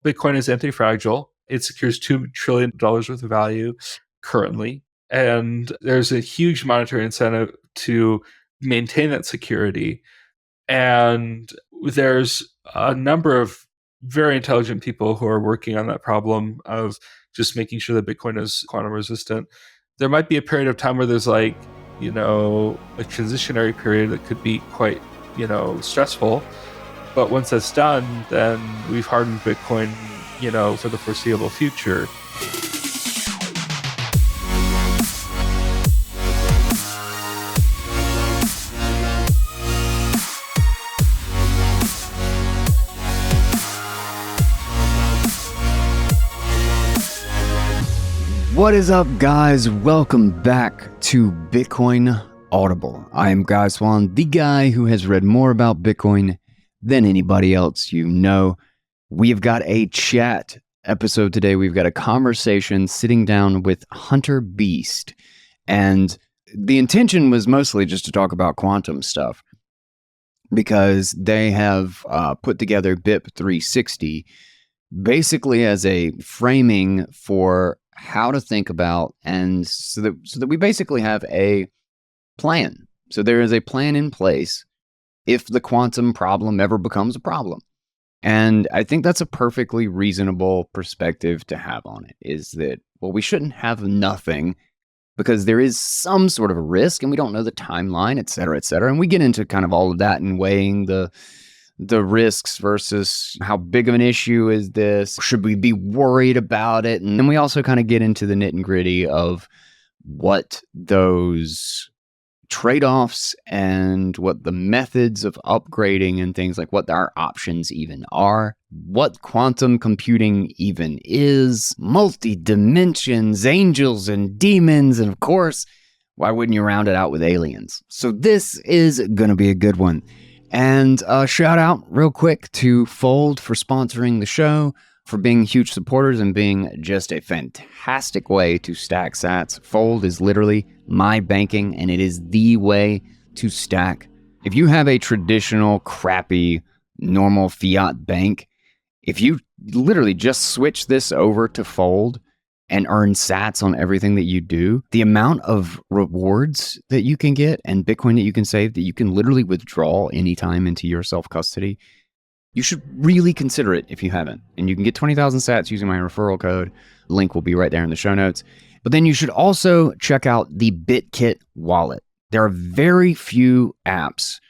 Bitcoin is anti-fragile. It secures $2 trillion worth of value currently. And there's a huge monetary incentive to maintain that security. And there's a number of very intelligent people who are working on that problem of just making sure that Bitcoin is quantum resistant. There might be a period of time where there's a transitionary period that could be quite, stressful. But once that's done, then we've hardened Bitcoin, for the foreseeable future. What is up, guys? Welcome back to Bitcoin Audible. I am Guy Swan, the guy who has read more about Bitcoin than anybody else you know. We've got a chat episode today. We've got a conversation sitting down with Hunter Beast. And the intention was mostly just to talk about quantum stuff because they have put together BIP 360 basically as a framing for how to think about, and so that we basically have a plan. So there is a plan in place if the quantum problem ever becomes a problem. And I think that's a perfectly reasonable perspective to have on it, is that, well, we shouldn't have nothing because there is some sort of a risk and we don't know the timeline, et cetera, et cetera. And we get into kind of all of that and weighing the risks versus how big of an issue is this? Should we be worried about it? And then we also kind of get into the nit and gritty of what those trade-offs and what the methods of upgrading and things like what our options even are, what quantum computing even is, multi-dimensions, angels and demons, and of course, why wouldn't you round it out with aliens? So this is going to be a good one. And shout out real quick to Fold for sponsoring the show, for being huge supporters and being just a fantastic way to stack sats. Fold is literally my banking, and it is the way to stack. If you have a traditional, crappy, normal fiat bank, if you literally just switch this over to Fold and earn sats on everything that you do, the amount of rewards that you can get and Bitcoin that you can save that you can literally withdraw anytime into your self-custody, you should really consider it if you haven't. And you can get 20,000 sats using my referral code. The link will be right there in the show notes. But then you should also check out the BitKit wallet. There are very few apps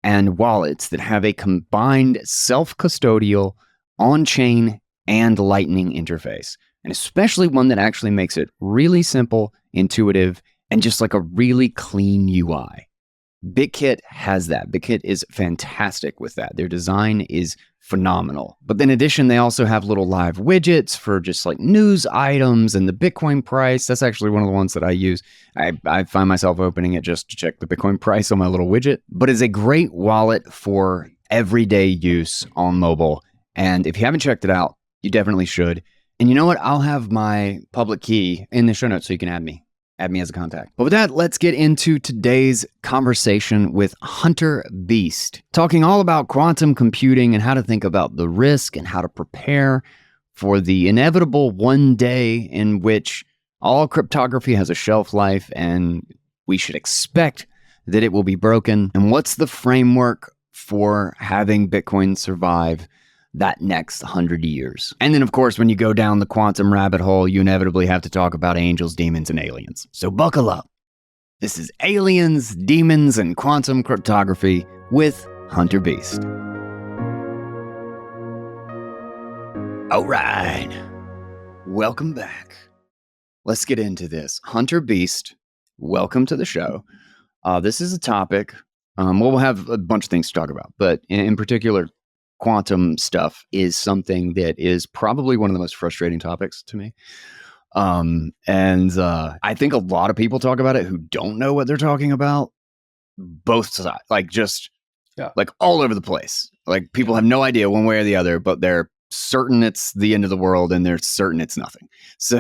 and wallets that have a combined self-custodial, on-chain, and Lightning interface. And especially one that actually makes it really simple, intuitive, and just like a really clean UI. BitKit has that. BitKit is fantastic with that. Their design is phenomenal. But in addition, they also have little live widgets for just like news items and the Bitcoin price. That's actually one of the ones that I use. I find myself opening it just to check the Bitcoin price on my little widget. But it's a great wallet for everyday use on mobile. And if you haven't checked it out, you definitely should. And you know what? I'll have my public key in the show notes so you can add me as a contact. But with that, let's get into today's conversation with Hunter Beast, talking all about quantum computing and how to think about the risk and how to prepare for the inevitable one day in which all cryptography has a shelf life and we should expect that it will be broken. And what's the framework for having Bitcoin survive that next 100 years. And then, of course, when you go down the quantum rabbit hole, you inevitably have to talk about angels, demons, and aliens. So buckle up. This is Aliens, Demons, and Quantum Cryptography with Hunter Beast. All right. Welcome back. Let's get into this. Hunter Beast, welcome to the show. This is a topic, we'll have a bunch of things to talk about, but in particular, quantum stuff is something that is probably one of the most frustrating topics to me. And I think a lot of people talk about it who don't know what they're talking about. Both sides, like all over the place. Like people have no idea one way or the other, but they're certain it's the end of the world and they're certain it's nothing. So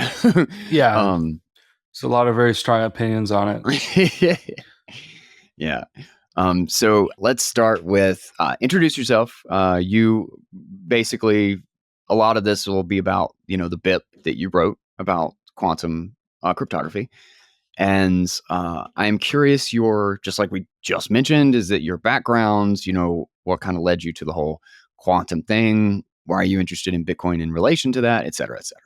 yeah, there's a lot of very strong opinions on it. Yeah. So let's start with introduce yourself. You basically a lot of this will be about, the bit that you wrote about quantum cryptography. And I am curious, just like we just mentioned, is that your background, what kind of led you to the whole quantum thing? Why are you interested in Bitcoin in relation to that, et cetera, et cetera?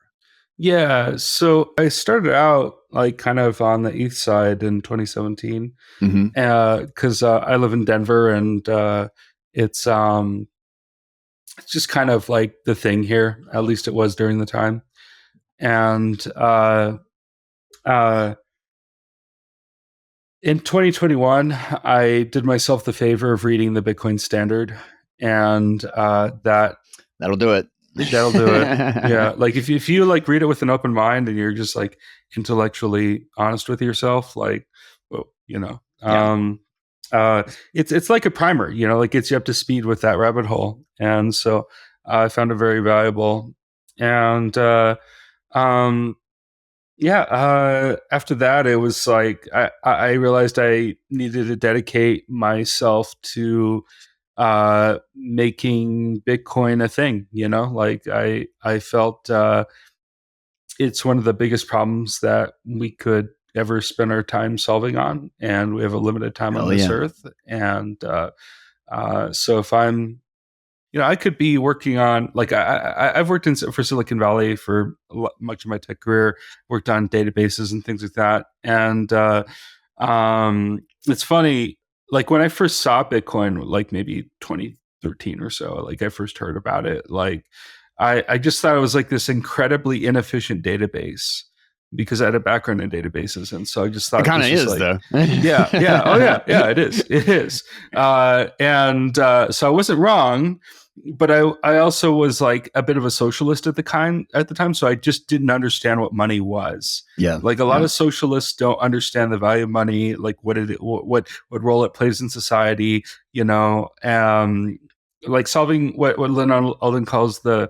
Yeah, so I started out like kind of on the east side in 2017 Mm-hmm. because I live in Denver and it's it's just kind of like the thing here. At least it was during the time. And uh, in 2021, I did myself the favor of reading the Bitcoin Standard, and That'll do it. that'll do it. Yeah, like if you like read it with an open mind and you're just like intellectually honest with yourself, like, well, Yeah. uh, it's like a primer, like gets you up to speed with that rabbit hole, and so I found it very valuable, and um, yeah, after that, it was like I realized I needed to dedicate myself to making Bitcoin a thing. Like I felt it's one of the biggest problems that we could ever spend our time solving on, and we have a limited time on Hell this yeah. earth. And so if I'm I could be working on like I've worked for Silicon Valley for much of my tech career, worked on databases and things like that. And it's funny, like when I first saw Bitcoin, like maybe 2013 or so, like I first heard about it, like I just thought it was like this incredibly inefficient database because I had a background in databases, and so I just It thought kind of this was is, like though. yeah, oh yeah, it is, and so I wasn't wrong, but I also was like a bit of a socialist at the time, so I just didn't understand what money was. Yeah. Like a lot Yeah. of socialists don't understand the value of money, like what role it plays in society, like solving what Lynn Alden calls the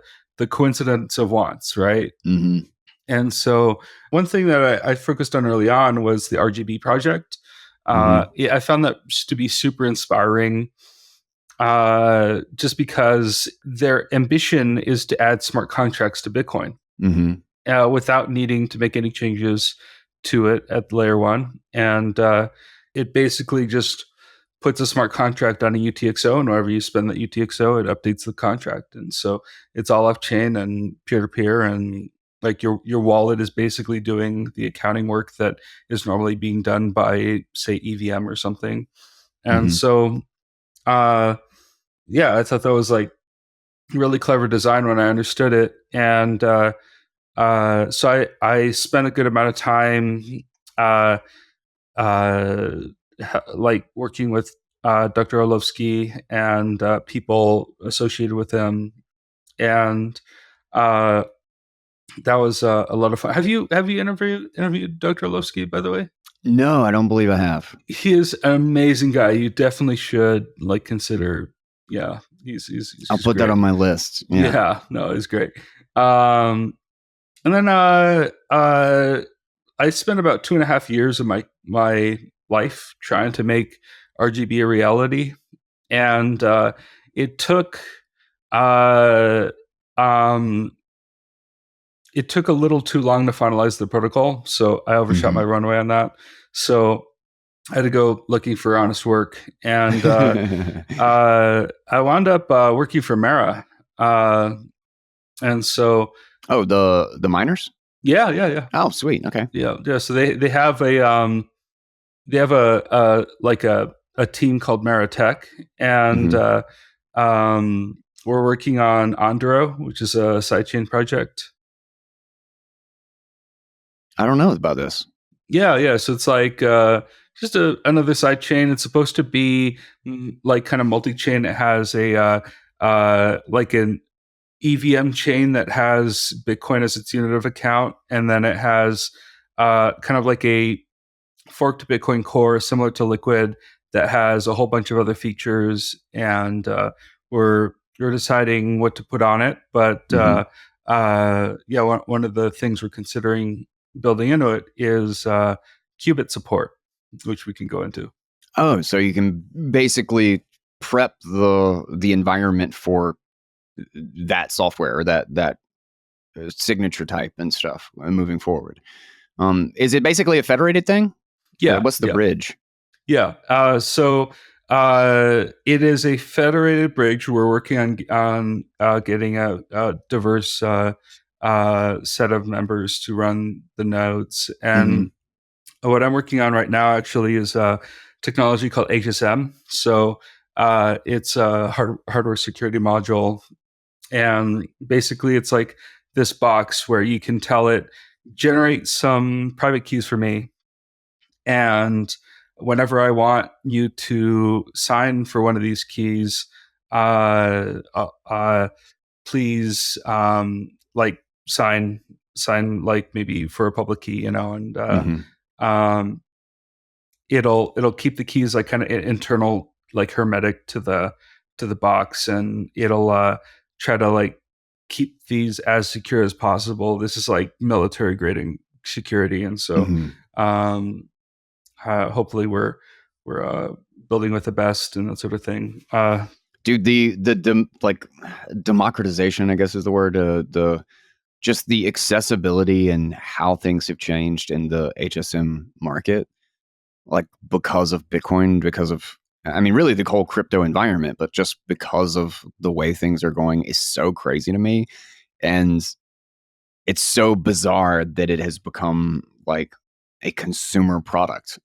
coincidence of wants, right? Mm-hmm. And so one thing that I focused on early on was the RGB project. Mm-hmm. I found that to be super inspiring, just because their ambition is to add smart contracts to Bitcoin Mm-hmm. without needing to make any changes to it at layer one. And it basically just puts a smart contract on a UTXO, and wherever you spend that UTXO, it updates the contract. And so it's all off chain and peer to peer, and like your wallet is basically doing the accounting work that is normally being done by, say, EVM or something. And Mm-hmm. so yeah, I thought that was like really clever design when I understood it. And so I spent a good amount of time uh, uh, like working with Dr. Orlovsky and people associated with him, and uh, that was a lot of fun. Have you interviewed Dr. Orlovsky, by the way? No, I don't believe I have. He is an amazing guy. You definitely should like consider. Yeah, I'll he's put that great. on my list. Yeah. Yeah, no, he's great. And then I spent about 2.5 years of my life trying to make RGB a reality, and it took uh, um, it took a little too long to finalize the protocol, so I overshot my runway on that. So I had to go looking for honest work, and I wound up working for Mara, and so Oh, the miners? yeah. Oh, sweet. Okay. Yeah. So they have like a team called Maratech, and Mm-hmm. we're working on Andro, which is a sidechain project. I don't know about this. Yeah. So it's like just another sidechain. It's supposed to be like kind of multi-chain. It has a like an EVM chain that has Bitcoin as its unit of account, and then it has kind of like a forked Bitcoin core similar to Liquid that has a whole bunch of other features, and we're deciding what to put on it. But Mm-hmm. yeah, one of the things we're considering building into it is qubit support, which we can go into. Oh, so you can basically prep the environment for that software or that signature type and stuff moving forward. Is it basically a federated thing? Yeah, What's the yeah, bridge? yeah. It is a federated bridge. We're working on getting a diverse set of members to run the nodes. Mm-hmm. And what I'm working on right now actually is a technology called HSM. So it's a hardware security module, and basically it's like this box where you can tell it generate some private keys for me, and whenever I want you to sign for one of these keys, uh, uh, uh, please, like sign like maybe for a public key, and Mm-hmm. um, it'll keep the keys like kind of internal, like hermetic to the box, and it'll try to like keep these as secure as possible. This is like military grading security, and so Mm-hmm. um, hopefully we're building with the best and that sort of thing. Dude, like democratization, I guess is the word. The just the accessibility and how things have changed in the HSM market, like because of Bitcoin, because of, I mean, really the whole crypto environment, but just because of the way things are going is so crazy to me. And it's so bizarre that it has become like a consumer product.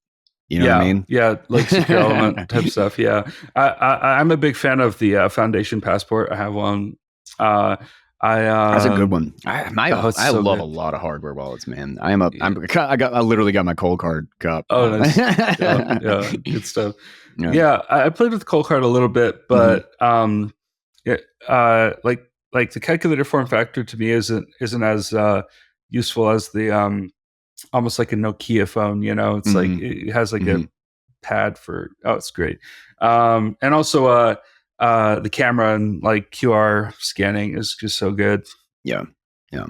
You know what I Yeah, mean? yeah, like secure element type stuff. Yeah, I'm a big fan of the Foundation Passport. I have one. Uh, I That's a good one. Oh, it's I so love a good. lot of hardware wallets, man. I literally got my cold card cup. Oh, nice. Yeah, yeah, good stuff. Yeah. Yeah, I played with Cold Card a little bit, Hmm. but it, like the calculator form factor to me isn't as useful as the almost like a Nokia phone. It's like Hmm. it has like a Hmm. pad for. Oh, it's great. And also the camera and like QR scanning is just so good. Yeah. Yeah.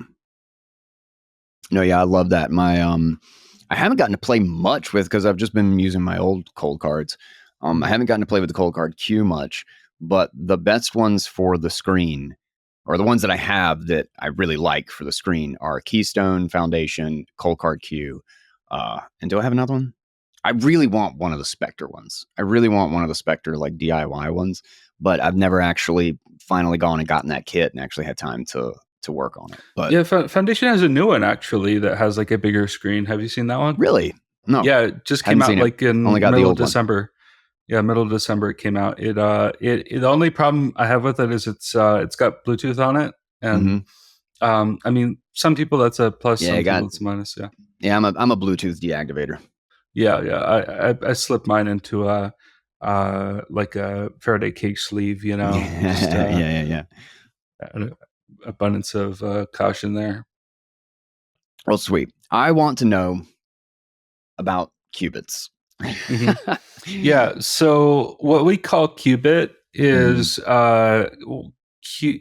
No, yeah, I love that. I haven't gotten to play much with because I've just been using my old cold cards. I haven't gotten to play with the cold card Q much, but the best ones for the screen, or the ones that I have that I really like for the screen, are Keystone, Foundation, cold card Q. And do I have another one? I really want one of the Spectre ones. I really want one of the Spectre like DIY ones, but I've never actually finally gone and gotten that kit and actually had time to work on it. But Yeah, Foundation has a new one actually that has like a bigger screen. Have you seen that one? really, no, Yeah, it just came haven't out seen it. like in Only got the middle of old one. December. Yeah, middle of December it came out. The only problem I have with it is it's got Bluetooth on it, and Hmm. I mean some people that's a plus, Yeah, I some got. people it's a minus. Yeah, Yeah, I'm a Bluetooth deactivator. yeah, yeah. I slipped mine into a like a Faraday cage sleeve. Just Yeah, yeah, yeah. an abundance of caution there. Well, sweet. I want to know about qubits. Hmm. Yeah. So what we call qubit Hmm. is Q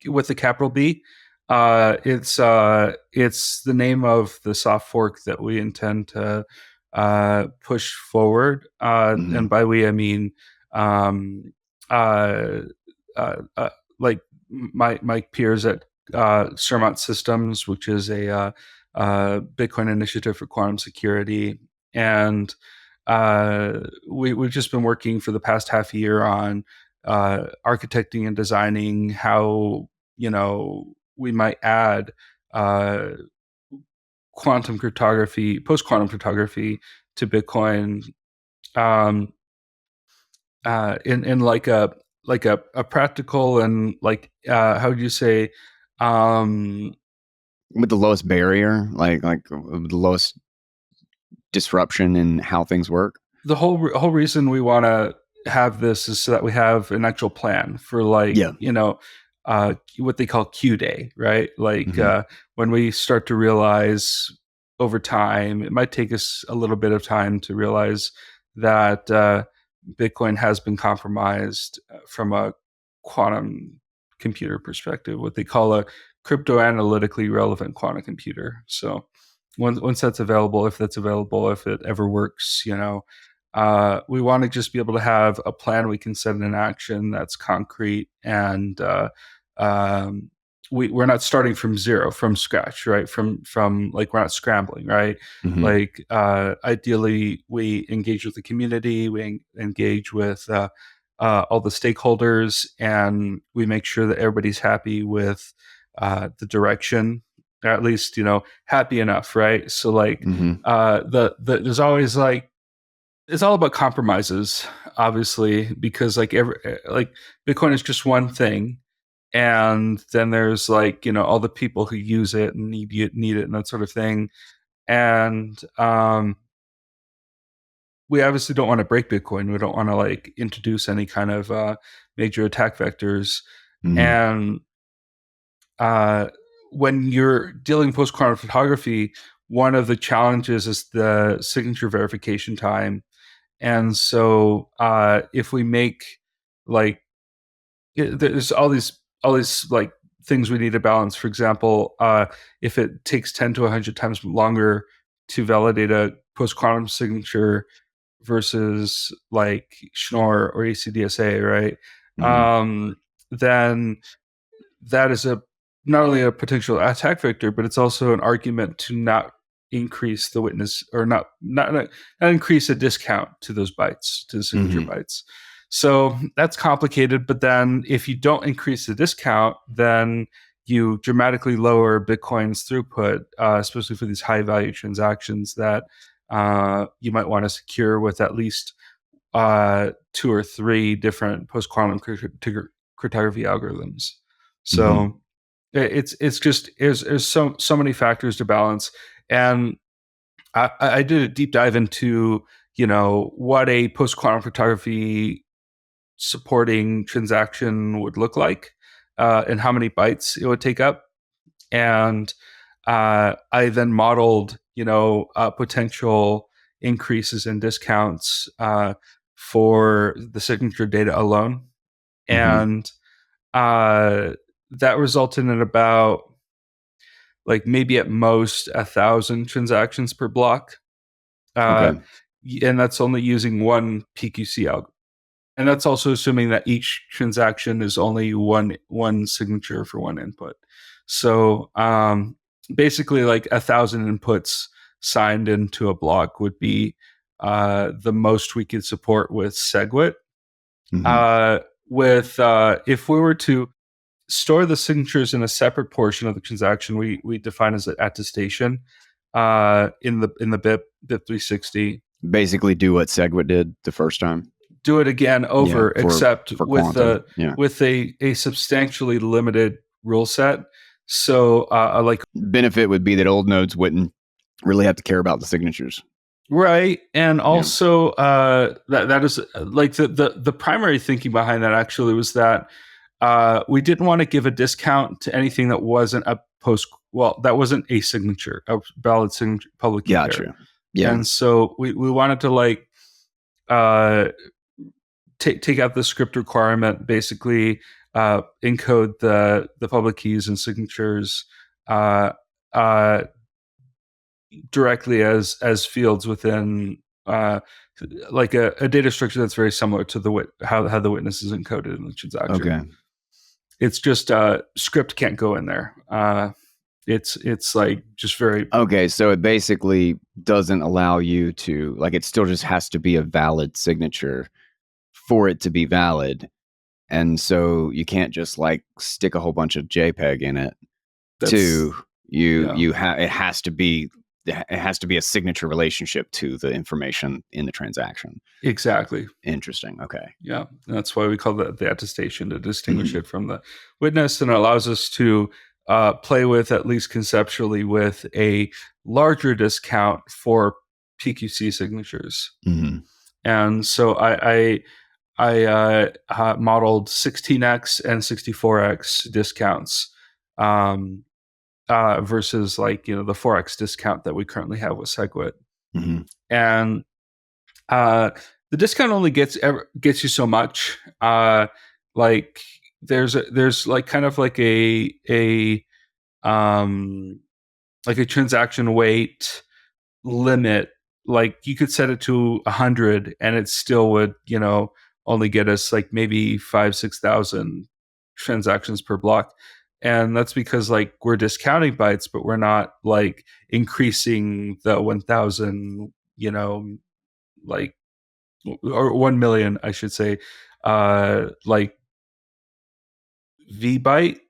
with a capital B. It's the name of the soft fork that we intend to push forward. And Hmm. by we I mean um, uh, uh, like my peers at Sermont Systems, which is a Bitcoin initiative for quantum security, and we've just been working for the past half year on architecting and designing how we might add uh, quantum cryptography, post quantum cryptography to Bitcoin, um, in like a practical and like how would you say um, With the lowest barrier, like with the lowest disruption in how things work. the whole reason we want to have this is so that we have an actual plan for like Yeah. what they call Q day, right? Like Hmm. when we start to realize over time, it might take us a little bit of time to realize that Bitcoin has been compromised from a quantum computer perspective, what they call a crypto analytically relevant quantum computer. So once that's available, if it ever works, we want to just be able to have a plan we can set in action that's concrete and um, we're not starting from zero, from scratch, right? From like, we're not scrambling, right? Mm-hmm. Like, ideally, we engage with the community, we engage with all the stakeholders, and we make sure that everybody's happy with the direction, or at least, happy enough, right? So like, Mm-hmm. there's always like, it's all about compromises, obviously, because like like Bitcoin is just one thing, and then there's like, all the people who use it and need it and that sort of thing, and we obviously don't want to break Bitcoin. We don't want to like introduce any kind of major attack vectors, Mm-hmm. and uh, when you're dealing post-quantum photography, one of the challenges is the signature verification time. And so if we make like there's all these like things we need to balance. For example, if it takes 10 to 100 times longer to validate a post quantum signature versus like Schnorr or ACDSA, right? Mm-hmm. Then that is a not only a potential attack vector, but it's also an argument to not increase the witness, or not increase a discount to those bytes, to the signature Mm-hmm. bytes. So that's complicated. But then if you don't increase the discount, then you dramatically lower Bitcoin's throughput, especially for these high value transactions that you might want to secure with at least two or three different post quantum cryptography algorithms. Mm-hmm. So it's just there's so many factors to balance, and I did a deep dive into what a post quantum cryptography supporting transaction would look like, and how many bytes it would take up, and I then modeled potential increases in discounts for the signature data alone, Mm-hmm. and uh, that resulted in about like maybe at most 1,000 transactions per block, uh, Okay. and that's only using one PQC algorithm. And that's also assuming that each transaction is only one signature for one input. So basically, like 1,000 inputs signed into a block would be the most we could support with SegWit. Mm-hmm. Uh, with If we were to store the signatures in a separate portion of the transaction, we define as an attestation in the BIP 360. Basically, do what Segwit did the first time. Do it again Yeah, over, except for with quantum. Yeah. a substantially limited rule set. So like, Benefit would be that old nodes wouldn't really have to care about the signatures. right, and Yeah. also that is like the primary thinking behind that actually was that we didn't want to give a discount to anything that wasn't a that wasn't a signature, a valid signature, public key pair. Gotcha. Yeah. And so we wanted to like uh, take out the script requirement, basically encode the public keys and signatures uh, uh, directly as fields within like a data structure that's very similar to how the witness is encoded in the transaction. Okay. It's just script can't go in there. It's like just very Okay. So it basically doesn't allow you to, like, it still just has to be a valid signature for it to be valid. And so you can't just like stick a whole bunch of JPEG in it. that's To you, yeah, it has to be a signature relationship to the information in the transaction. exactly. Interesting. Okay. Yeah, that's why we call the attestation, to distinguish Mm-hmm. it from the witness, and it allows us to play with, at least conceptually, with a larger discount for PQC signatures. Mm-hmm. And so I modeled 16x and 64x discounts, um, versus like the 4x discount that we currently have with SegWit, Mm-hmm. and uh, the discount only gets you so much. Like there's like kind of um like a transaction weight limit. Like you could set it to 100, and it still would only get us like maybe 5,000-6,000 transactions per block. And that's because like we're discounting bytes, but we're not like increasing the 1,000, like, or 1 million, I should say, like V byte.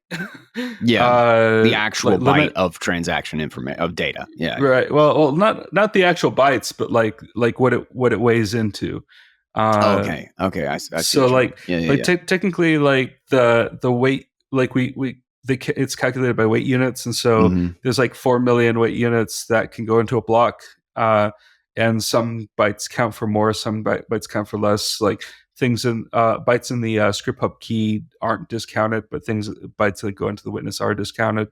Yeah. The actual byte Limit. of transaction information of data. Yeah. Right. Well, not the actual bytes, but like what it weighs into. Okay. I see So what you mean. like Yeah. technically like the weight, like it's calculated by weight units, and so Mm-hmm. there's like 4 million weight units that can go into a block, and some bytes count for more, some bytes count for less. Like things in bytes in the script hub key aren't discounted, but bytes that go into the witness are discounted.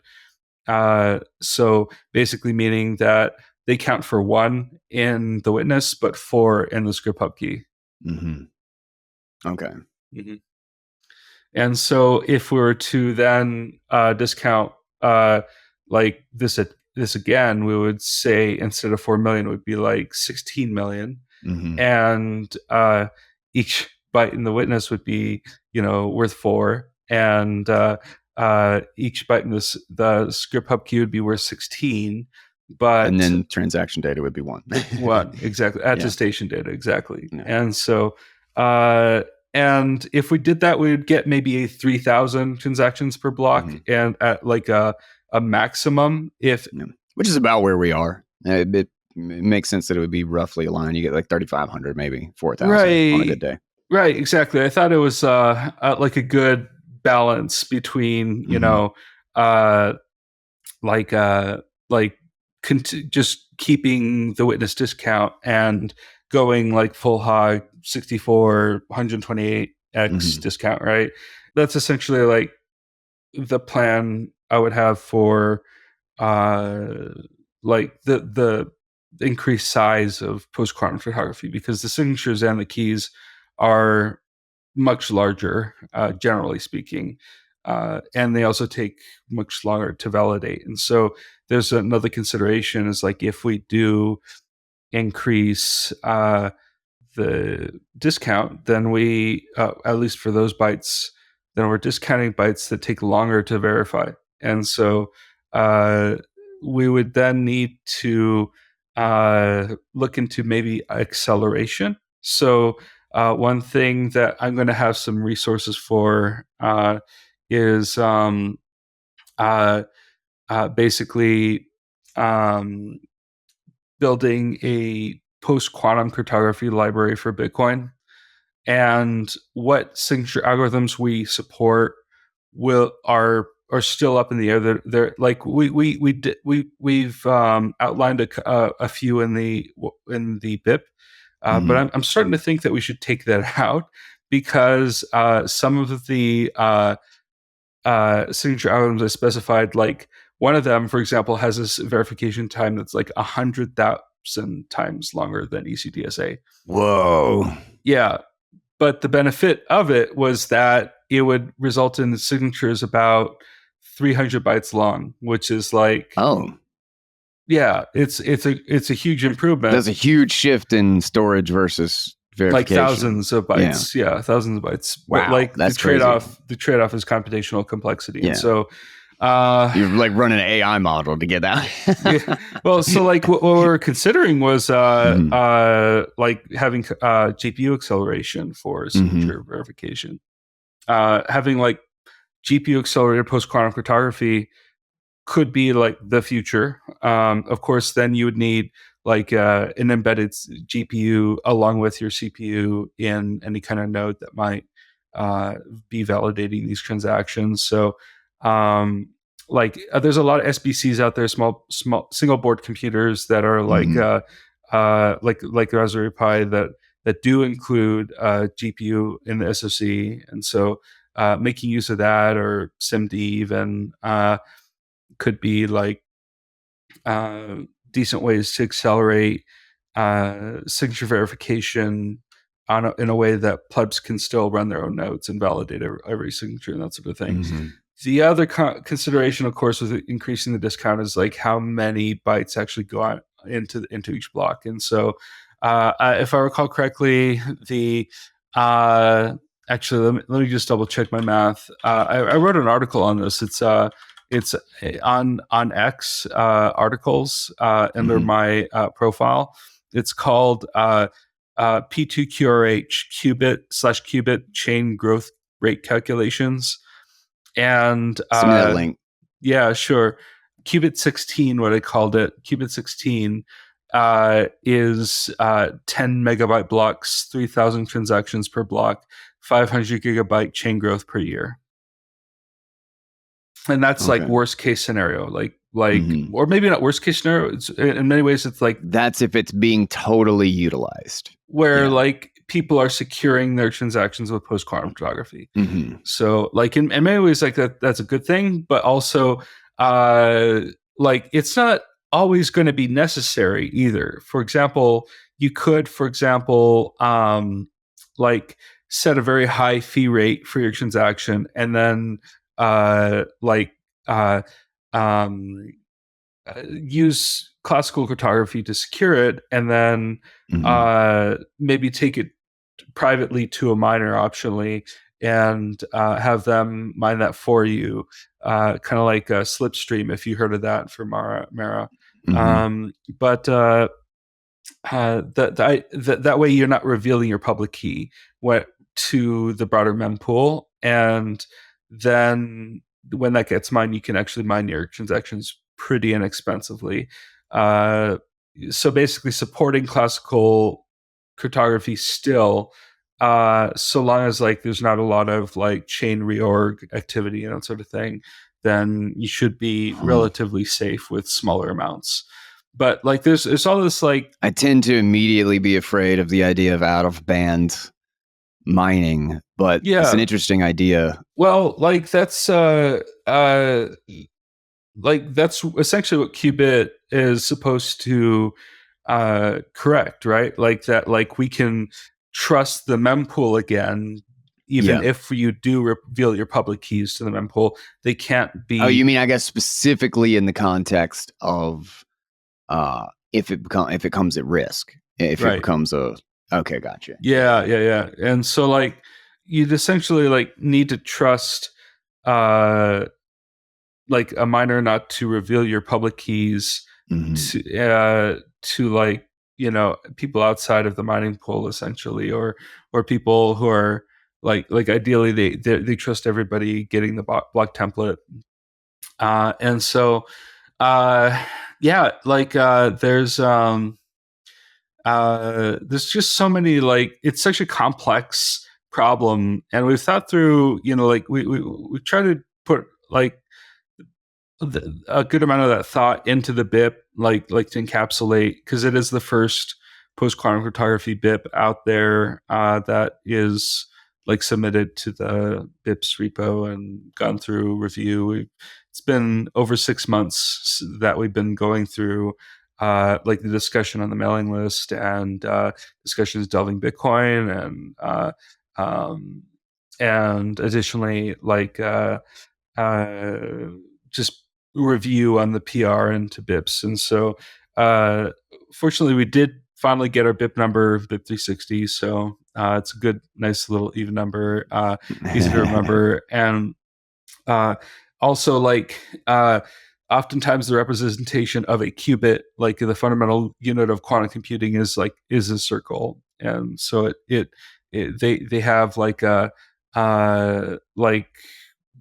So basically meaning that they count for 1 in the witness, but 4 in the script hub key. Mm-hmm. Okay. Mm-hmm. And so if we were to then discount like this again, we would say instead of 4 million, it would be like 16 million. Mm-hmm. And each byte in the witness would be, worth 4. And each byte in the script hub key would be worth 16. But and then transaction data would be 1. 1, exactly. Attestation data, exactly. Yeah. And so and if we did that, we would get maybe 3,000 transactions per block, and at like a maximum, which is about where we are. It makes sense that it would be roughly aligned. You get like 3,500, maybe 4,000 on a good day. Right, exactly. I thought it was like a good balance between just keeping the witness discount and going like full hog 64 128x discount, right? That's essentially like the plan I would have for like the increased size of post-quantum cryptography, because the signatures and the keys are much larger, generally speaking, and they also take much longer to validate. And so there's another consideration is like if we do increase the discount, then we, at least for those bytes, then we're discounting bytes that take longer to verify. And so we would then need to look into maybe acceleration. So one thing that I'm going to have some resources for is basically building a post-quantum cryptography library for Bitcoin, and what signature algorithms we support are still up in the air. They're like we've outlined a few in the BIP, but I'm starting to think that we should take that out, because some of the signature algorithms I specified, like one of them, for example, has this verification time that's like 100,000 times longer than ECDSA. Whoa. Yeah. But the benefit of it was that it would result in signatures about 300 bytes long, which is like, yeah, it's a huge improvement. There's a huge shift in storage versus verification. Like thousands of bytes. Yeah, thousands of bytes. Wow, but like that's the trade-off is computational complexity. Yeah. And so you're like running an AI model to get that. Yeah. Well, so like what we're considering was like having GPU acceleration for signature verification. Having like GPU accelerated post-quantum cryptography could be like the future. Of course, then you would need like an embedded GPU along with your CPU in any kind of node that might be validating these transactions. So like there's a lot of SBCs out there, small single board computers that are like like Raspberry Pi that do include GPU in the SoC, and so making use of that, or SIMD even, could be like decent ways to accelerate signature verification in a way that plebs can still run their own nodes and validate every signature and that sort of thing. The other consideration, of course, with increasing the discount is like how many bytes actually go on into each block. And so if I recall correctly, the actually, let me just double check my math. I wrote an article on this. It's on X articles under Mhm. my profile. It's called P2QRH qubit/qubit chain growth rate calculations, and Send me that link. yeah, sure. Qubit 16, what I called it, Qubit 16 is 10 megabyte blocks, 3,000 transactions per block, 500 gigabyte chain growth per year. And that's like Okay. worst case scenario, Mhm. or maybe not worst case scenario. It's, in many ways, it's like That's if it's being totally utilized. where Yeah. like people are securing their transactions with post quantum cryptography. Mhm. So like in many ways, like that's a good thing, but also like it's not always going to be necessary either. For example, you could, for example, like set a very high fee rate for your transaction, and then like uh, um, use classical cryptography to secure it, and then Mhm. maybe take it privately to a miner optionally, and have them mine that for you, kind of like a slipstream, if you heard of that for Mara. Mhm. But that way you're not revealing your public key to the broader mempool, and then when that gets mined, you can actually mine your transactions pretty inexpensively. Uh, so basically, supporting classical cryptography still, so long as like there's not a lot of like chain reorg activity and that sort of thing, then you should be Huh. relatively safe with smaller amounts. But like there's all this like I tend to immediately be afraid of the idea of out of band mining, but it's an yeah, interesting idea. well, like that's essentially what qubit is supposed to correct, right? Like that, like we can trust the mempool again, even Yeah. if you do reveal your public keys to the mempool. They can't Oh, you be mean I guess specifically in the context of if it comes at risk, if it right. becomes a okay, gotcha. Yeah, Yeah, yeah, yeah. And so like you'd essentially like need to trust uh like a miner not to reveal your public keys yeah. Hmm. to like, people outside of the mining pool, essentially, or people who are like ideally they trust everybody getting the block template, and so yeah, like there's just so many, like it's such a complex problem, and we've thought through, like we try to put like a good amount of that thought into the BIP, like to encapsulate, because it is the first post quantum cryptography BIP out there that is like submitted to the BIP's repo and gone through review. It's been over 6 months that we've been going through like the discussion on the mailing list, and discussions delving Bitcoin, um, and additionally like uh, just review on the PR into BIPs. And so, uh, fortunately, we did finally get our BIP number, BIP 360. So it's a good, nice little even number, easy to remember. And uh, also, like, oftentimes the representation of a qubit, like the fundamental unit of quantum computing, is a circle. And so they have like a like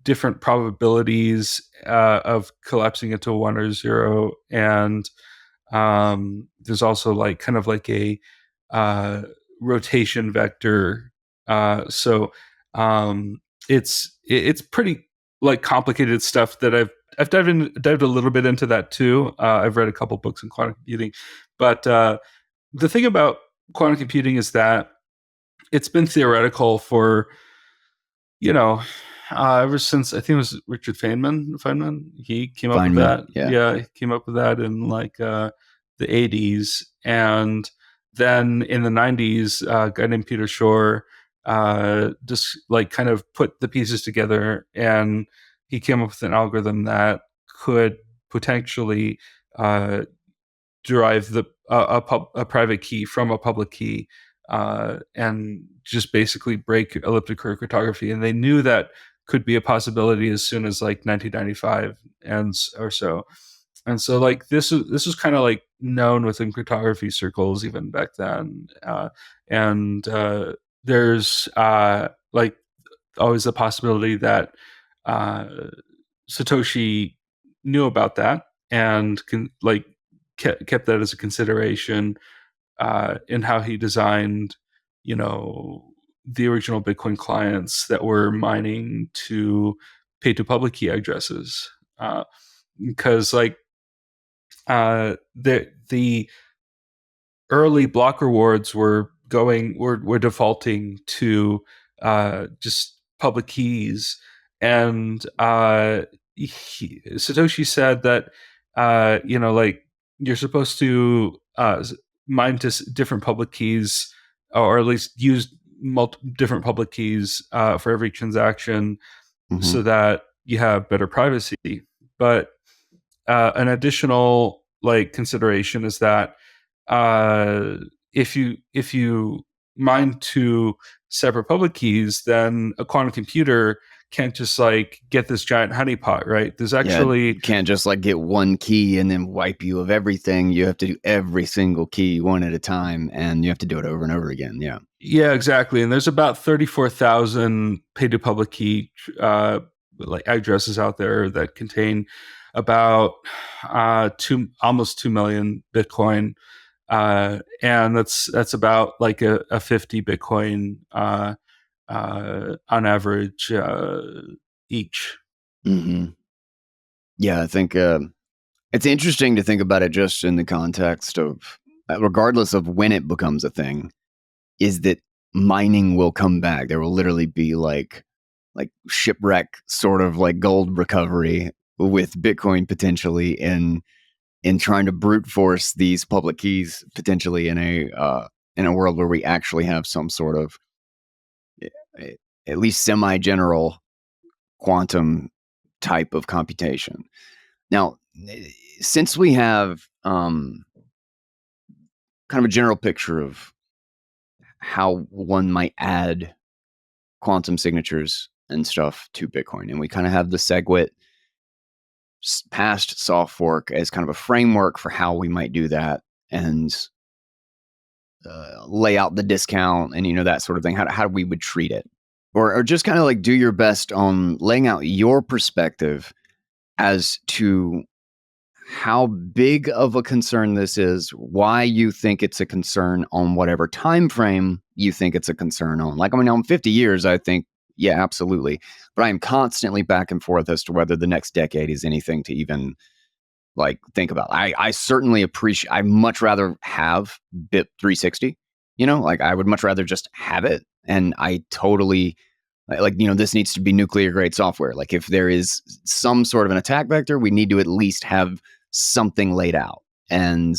different probabilities of collapsing into a 1 or 0, and there's also like kind of like a uh, rotation vector. So it's pretty like complicated stuff that I've dived a little bit into that too. I've read a couple books in quantum computing, but the thing about quantum computing is that it's been theoretical for, you know, ever since I think it was Richard Feynman, he came up with Feynman. that. Yeah. Yeah, he came up with that in like the 80s, and then in the 90s, a guy named Peter Shor just like kind of put the pieces together, and he came up with an algorithm that could potentially uh, derive a private key from a public key. and just basically break elliptic curve cryptography. And they knew that could be a possibility as soon as like 1995 and or so. And so like this was kind of like known within cryptography circles even back then. And there's like always the possibility that uh, Satoshi knew about that and kept that as a consideration in how he designed, you know, the original Bitcoin clients that were mining to pay to public key addresses. Because the early block rewards were defaulting to just public keys, and Satoshi said that like you're supposed to mine to different public keys, or at least use different public keys for every transaction, Mm-hmm. so that you have better privacy. But an additional like consideration is that uh, if you mine two separate public keys, then a quantum computer can't just like get this giant honeypot, right? There's Yeah, actually you can't just like get one key and then wipe you of everything. You have to do every single key one at a time, and you have to do it over and over again. Yeah. yeah, exactly. And there's about 34,000 pay to public key like addresses out there that contain about almost 2 million Bitcoin, and that's about like a 50 Bitcoin on average each. Mm-hmm. Yeah, I think it's interesting to think about it just in the context of, regardless of when it becomes a thing, is that mining will come back. There will literally be like shipwreck sort of like gold recovery with Bitcoin potentially in trying to brute force these public keys potentially in a world where we actually have some sort of at least semi general quantum type of computation. Now, since we have kind of a general picture of how one might add quantum signatures and stuff to Bitcoin, and we kind of have the SegWit past soft fork as kind of a framework for how we might do that and lay out the discount and that sort of thing, how we would treat it, or just kind of like do your best on laying out your perspective as to how big of a concern this is, why you think it's a concern on whatever time frame you think it's a concern on. Like, I mean, on 50 years, I think, yeah, absolutely. But I am constantly back and forth as to whether the next decade is anything to even like think about. I certainly appreciate, I much rather have BIP 360, like I would much rather just have it. And I totally like, this needs to be nuclear grade software. Like if there is some sort of an attack vector, we need to at least have something laid out. And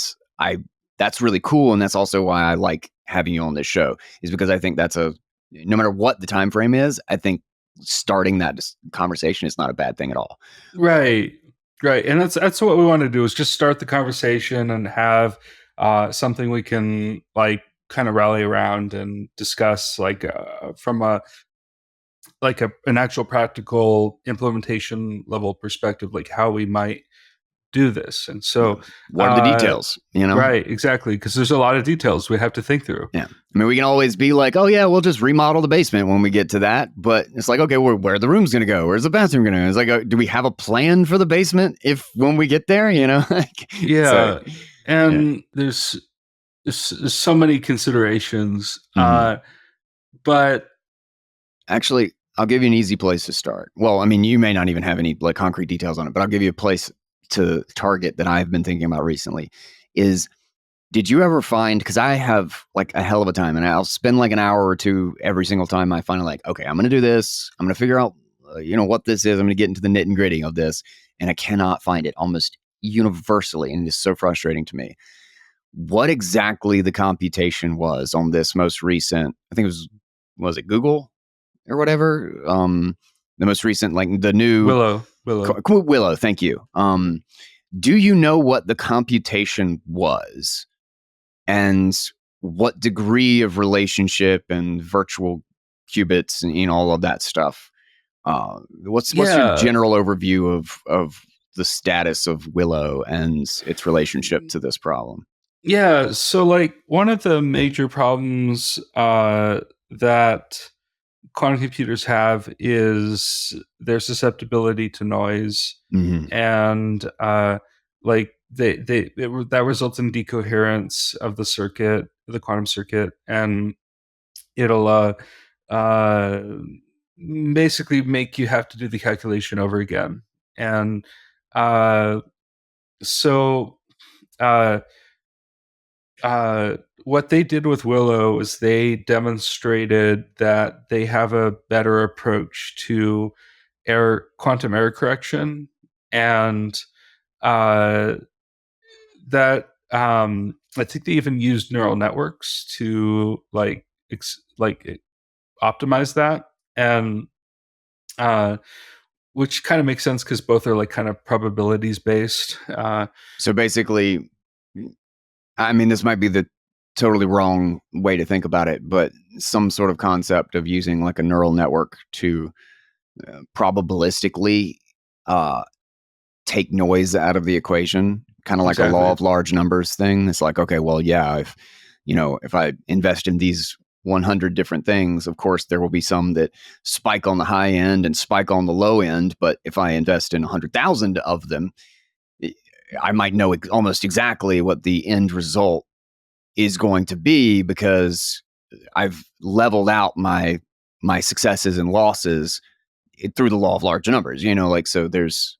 that's really cool. And that's also why I like having you on this show, is because I think that's no matter what the time frame is, I think starting that conversation is not a bad thing at all. Right. And that's what we want to do, is just start the conversation and have something we can like kind of rally around and discuss, like from an actual practical implementation level perspective, like how we might do this. And so what are the details, right, exactly, because there's a lot of details we have to think through. Yeah, I mean, we can always be like, oh yeah, we'll just remodel the basement when we get to that, but it's like, okay, where are the rooms going to go? Where's the bathroom going to go? It's like, do we have a plan for the basement when we get there, Yeah. So, and there's so many considerations. But actually, I'll give you an easy place to start. Well, I mean, you may not even have any like concrete details on it, but I'll give you a place to target that I've been thinking about recently. Did you ever find, because I have like a hell of a time, and I'll spend like an hour or two every single time I find like, okay, I'm going to do this. I'm going to figure out, what this is. I'm going to get into the nit and gritty of this. And I cannot find it almost universally. And it is so frustrating to me. What exactly the computation was on this most recent, I think was it Google or whatever? The most recent, like the new Willow. Thank you. Do you know what the computation was? And what degree of relationship and virtual qubits and all of that stuff. What's your Yeah. general overview of the status of Willow and its relationship to this problem? Yeah. So, like, one of the major problems that quantum computers have is their susceptibility to noise, Mm-hmm. and like that results in decoherence of the circuit, the quantum circuit, and it'll uh, basically make you have to do the calculation over again. And uh, so uh, uh, what they did with Willow is they demonstrated that they have a better approach to quantum error correction, and uh, that I think they even used neural networks to optimize that, and uh, which kind of makes sense because both are like kind of probabilities based. So basically, I mean, this might be the totally wrong way to think about it, but some sort of concept of using like a neural network to probabilistically uh, take noise out of the equation, kind of like a law Exactly. of large numbers thing. It's like, okay, well, yeah, if I invest in these 100 different things, of course, there will be some that spike on the high end and spike on the low end. But if I invest in 100,000 of them, I might know almost exactly what the end result is going to be because I've leveled out my successes and losses through the law of large numbers. Like so. There's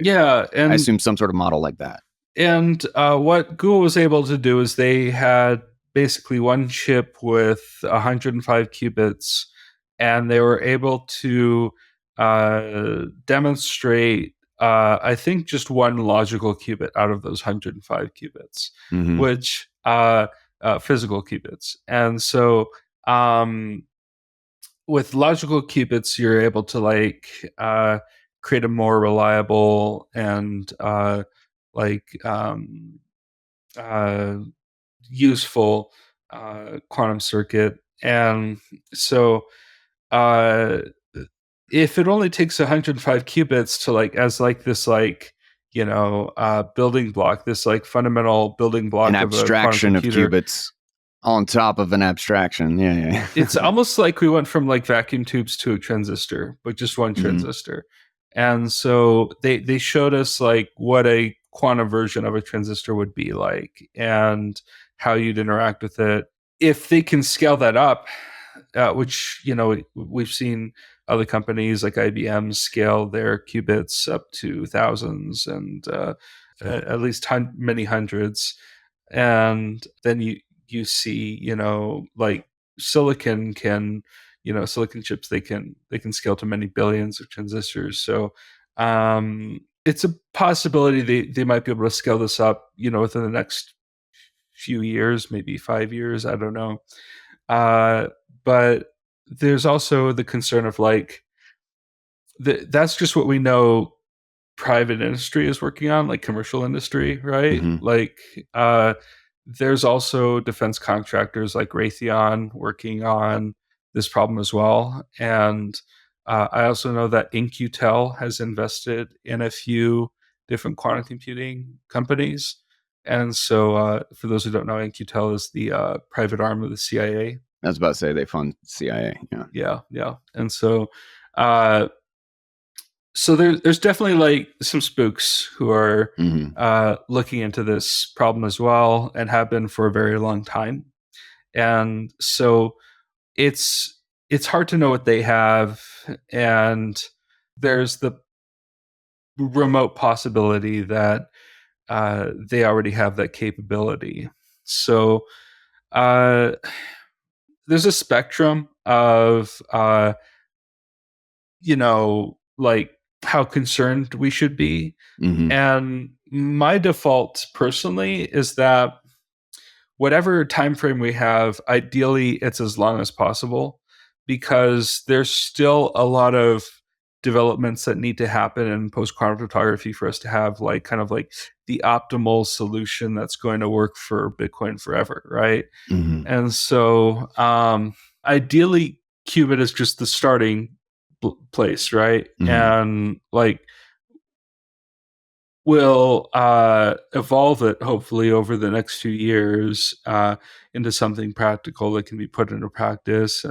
Yeah, I assume some sort of model like that. and what Google was able to do is they had basically one chip with 105 qubits, and they were able to demonstrate, I think, just one logical qubit out of those 105 qubits, Mm-hmm. which physical qubits. And so with logical qubits, you're able to create a more reliable and like uh, useful quantum circuit. And so uh, if it only takes 105 qubits to as this building block, this fundamental building An block of a quantum abstraction of computer, qubits on top of an abstraction. Yeah. it's almost like we went from vacuum tubes to a transistor, but just one Mm-hmm. transistor. And so they showed us what a quantum version of a transistor would be like and how you'd interact with it. If they can scale that up, which we've seen other companies like IBM scale their qubits up to thousands and at least many hundreds, and then you see silicon can silicon chips, they can scale to many billions of transistors. So it's a possibility they might be able to scale this up within the next few years, maybe 5 years, I don't know. But there's also the concern of that's just what we know private industry is working on, like commercial industry, right? Mm-hmm. There's also defense contractors like Raytheon working on this problem as well. And I also know that In-Q-Tel has invested in a few different quantum computing companies. And so, for those who don't know, In-Q-Tel is the private arm of the CIA. I was about to say they fund CIA. Yeah. Yeah. And so, uh, there's definitely some spooks who are Mm-hmm. looking into this problem as well, and have been for a very long time. And so it's hard to know what they have, and there's the remote possibility that they already have that capability. So uh, there's a spectrum of like how concerned we should be. Mm-hmm. And my default personally is that whatever time frame we have, ideally it's as long as possible, because there's still a lot of developments that need to happen in post quantum cryptography for us to have the optimal solution that's going to work for Bitcoin forever, right? Mm-hmm. And so ideally qubit is just the starting place, right? Mm-hmm. And like we'll evolve it hopefully over the next few years into something practical that can be put into practice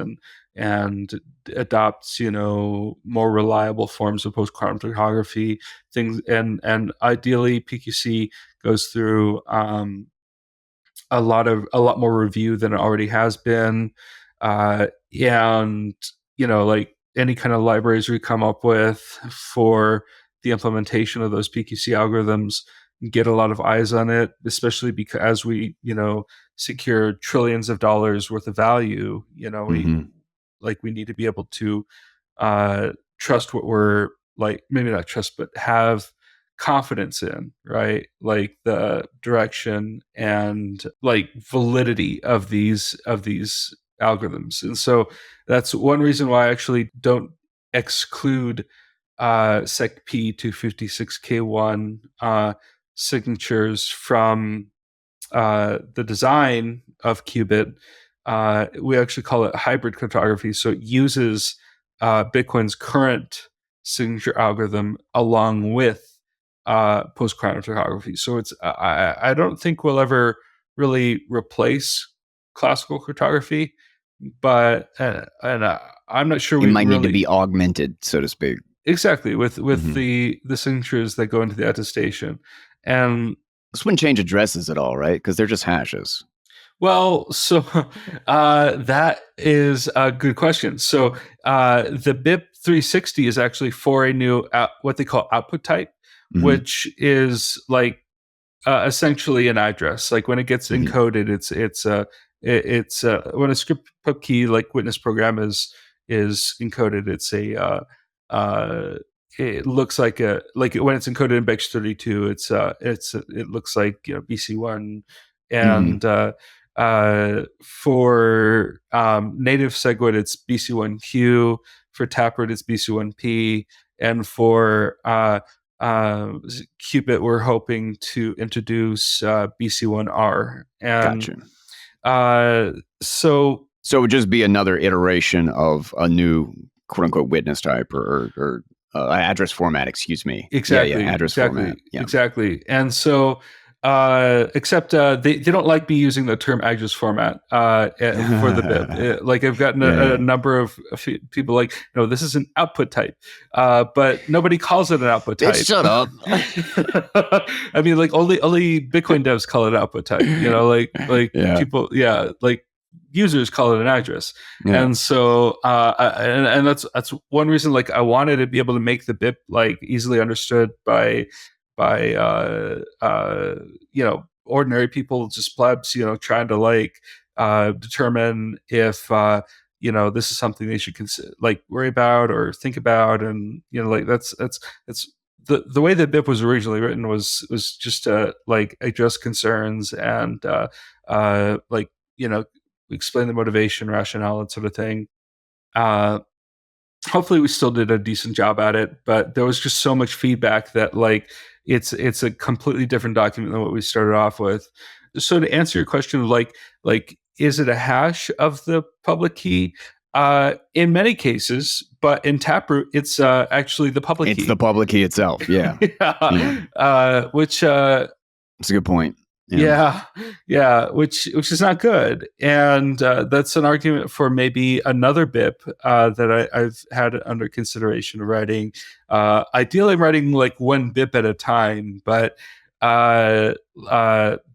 and adopts more reliable forms of post-quantum cryptography things, and ideally PQC goes through a lot more review than it already has been, and like any kind of libraries we come up with for the implementation of those PQC algorithms get a lot of eyes on it, especially because as we secure trillions of dollars worth of value, Mm-hmm. we need to be able to trust what we're like, maybe not trust, but have confidence in, right? Like the direction and like validity of these algorithms. And so that's one reason why I actually don't exclude SecP 256K1 signatures from the design of qubit. We actually call it hybrid cryptography. So it uses Bitcoin's current signature algorithm along with post-quantum cryptography. So I don't think we'll ever really replace classical cryptography, but I'm not sure It we might need to really be augmented, so to speak. exactly with Mm-hmm. the signatures that go into the attestation. And This wouldn't change addresses at all, right? Because they're just hashes. well, so that is a good question. So the BIP 360 is actually for a new what they call output type, Mm-hmm. which is like essentially an address. Like when it gets Mm-hmm. encoded, it's when a script key like witness program is encoded, it's a it looks like when it's encoded in Bix32, it looks like BC1, Mm-hmm. and for native SegWit it's BC1Q, for Taproot it's BC1P, and for Qubit, we're hoping to introduce BC1R. And Gotcha. uh, so, So it would just be another iteration of a new quote unquote witness type or address format, excuse me. Yeah, yeah, exactly, address format. exactly, Yeah. exactly. And so, except they don't like me using the term address format for the BIP. Like I've gotten Yeah, a yeah. number of people like, no, this is an output type, but nobody calls it an output Bitch, type. shut up. I mean, like only Bitcoin devs call it output type. Like Yeah, people, yeah, like users call it an address. yeah. And so and that's one reason like I wanted to be able to make the BIP like easily understood by ordinary people, just plebs, trying to like determine if this is something they should consider, like worry about or think about. And like that's the way that BIP was originally written was just to like address concerns and like explain the motivation, rationale, that sort of thing. Uh, Hopefully, we still did a decent job at it, but there was just so much feedback that like it's a completely different document than what we started off with. So to answer your question, like is it a hash of the public key? In many cases, but in Taproot, it's actually the public It's the key. public key itself. Yeah, yeah. Yeah, which That's a good point. Yeah. yeah, yeah, which is not good, and that's an argument for maybe another BIP that I've had under consideration of writing. Ideally, I'm writing like one BIP at a time, but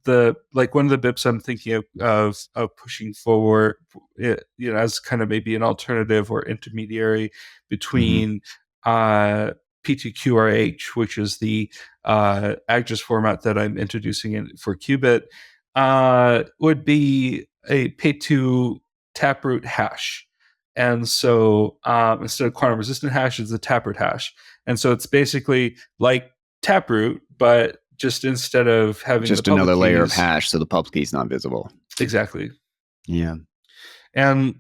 the like one of the BIPs I'm thinking of pushing forward, as kind of maybe an alternative or intermediary Mm-hmm. between P2QRH, which is the address format that I'm introducing in for Qubit, would be a P2 taproot hash. And so instead of quantum resistant hash, it's a taproot hash. And so it's basically like taproot, but just instead of having the Just public another layer of keys, hash, so the public key is not visible. exactly. Yeah. And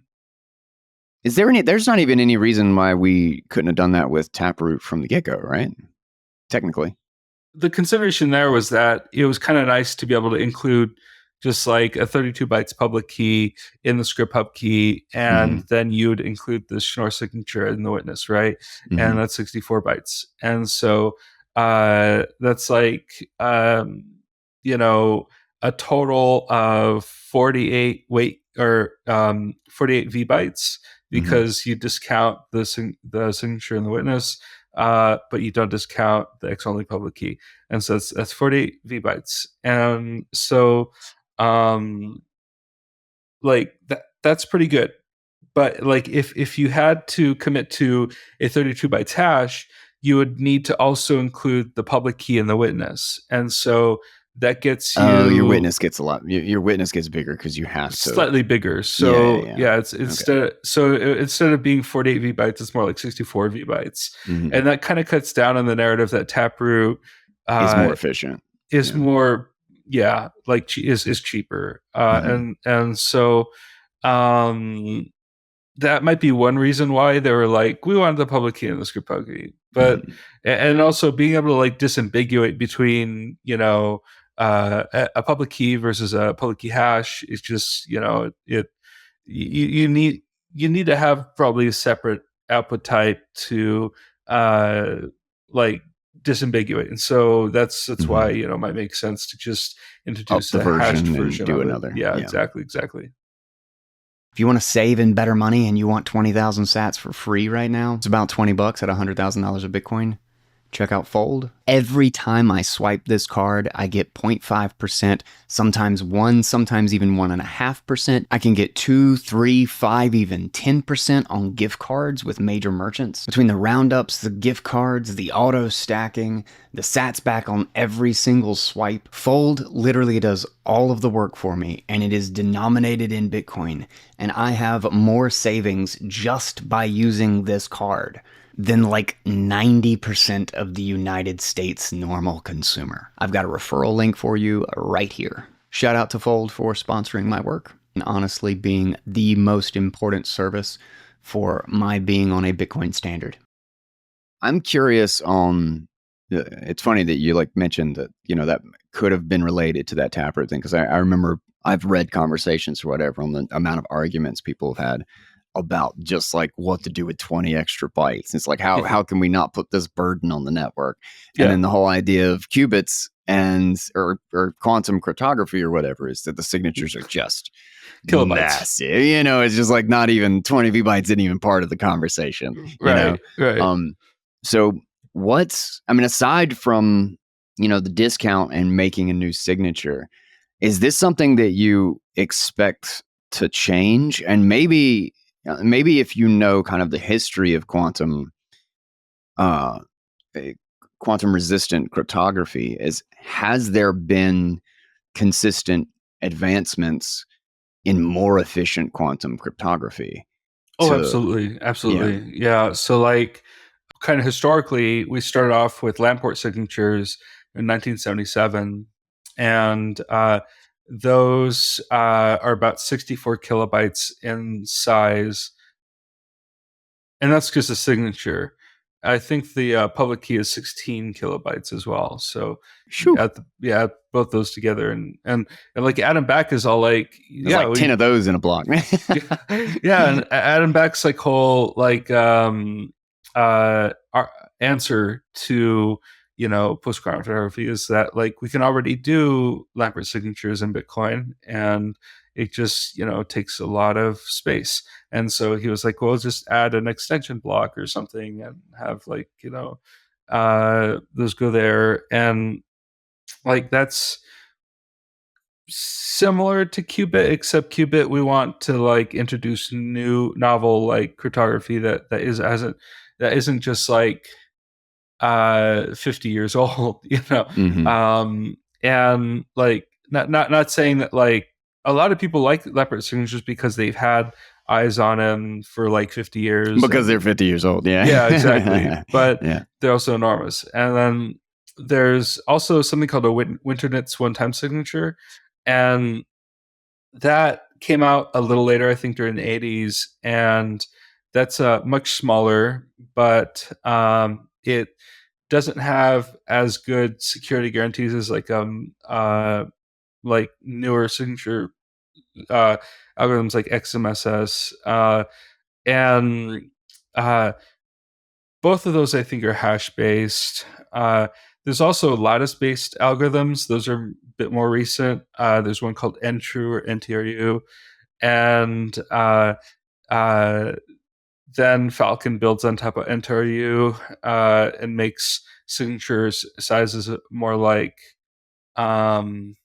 Is there any? There's not even any reason why we couldn't have done that with Taproot from the get go, right? Technically. the consideration there was that it was kind of nice to be able to include just like a 32 bytes public key in the script hub key, and then you'd include the Schnorr signature in the witness, right? And that's 64 bytes. And so that's like, you know, a total of 48 weight or 48 V bytes, because you discount the signature in the witness, but you don't discount the X only public key, and so that's 48 V bytes, and so like that's pretty good. But like if you had to commit to a 32 bytes hash, you would need to also include the public key in the witness, and so that gets Oh, your you witness gets a lot. Your witness gets bigger because you have to. slightly bigger. Yeah, So yeah. yeah, it's instead of being 48 V bytes, it's more like 64 V bytes, and that kind of cuts down on the narrative that Taproot It's more efficient. is more, yeah, like is cheaper, and so um that might be one reason why they were like, we wanted the public key and the script public key, but and also being able to like disambiguate between, you know, a public key versus a public key hash is just, you know, you need to have probably a separate output type to like disambiguate, and so that's why, you know, it might make sense to just introduce Up the a hashed version and version do of another. it. Yeah, Yeah. exactly. If you want to save in better money and you want 20,000 sats for free right now, it's about $20 at $100,000 of Bitcoin. Check out Fold. Every time I swipe this card, I get 0.5%, sometimes 1, sometimes even 1.5%. I can get 2, 3, 5, even 10% on gift cards with major merchants. Between the roundups, the gift cards, the auto stacking, the sats back on every single swipe, Fold literally does all of the work for me, and it is denominated in Bitcoin. And I have more savings just by using this card than like 90% of the United States normal consumer. I've got a referral link for you right here. Shout out to Fold for sponsoring my work and honestly being the most important service for my being on a Bitcoin standard. I'm curious on, it's funny that you like mentioned that, you know, that could have been related to that Taproot thing, because I remember I've read conversations or whatever on the amount of arguments people have had about just like what to do with 20 extra bytes. It's like, how can we not put this burden on the network? And then the whole idea of qubits and or quantum cryptography or whatever is that the signatures are just Kilobytes. Massive. You know, it's just like not even 20 V bytes isn't even part of the conversation. You know? Right. So what's, I mean, aside from, you know, the discount and making a new signature, is this something that you expect to change? And maybe if you know kind of the history of quantum resistant cryptography, has there been consistent advancements in more efficient quantum cryptography? Oh, absolutely. Yeah. So like kind of historically, we started off with Lamport signatures in 1977, and those are about 64 kilobytes in size, and that's just a signature. I think the public key is 16 kilobytes as well. So both those together, and like Adam Back is all like, there's like 10 of those in a block. And Adam Back's like whole like our answer to, you know, post-quantum cryptography is that like we can already do Lamport signatures in Bitcoin, and it just, you know, takes a lot of space. And so he was like, well, just add an extension block or something and have like, you know, those go there. And like that's similar to qubit, except qubit we want to like introduce new novel like cryptography that isn't just like 50 years old, you know. And like not saying that like a lot of people like Leopard signatures because they've had eyes on him for like 50 years because they're 50 years old. Yeah, exactly. But they're also enormous. And then there's also something called a Winternitz one-time signature, and that came out a little later, I think during the 80s, and that's much smaller, but it doesn't have as good security guarantees as like newer signature uh, algorithms like XMSS, and uh, both of those I think are hash based. There's also lattice based algorithms; those are a bit more recent. There's one called NTRU or NTRU, and uh, then Falcon builds on top of NTRU and makes signatures sizes more like um,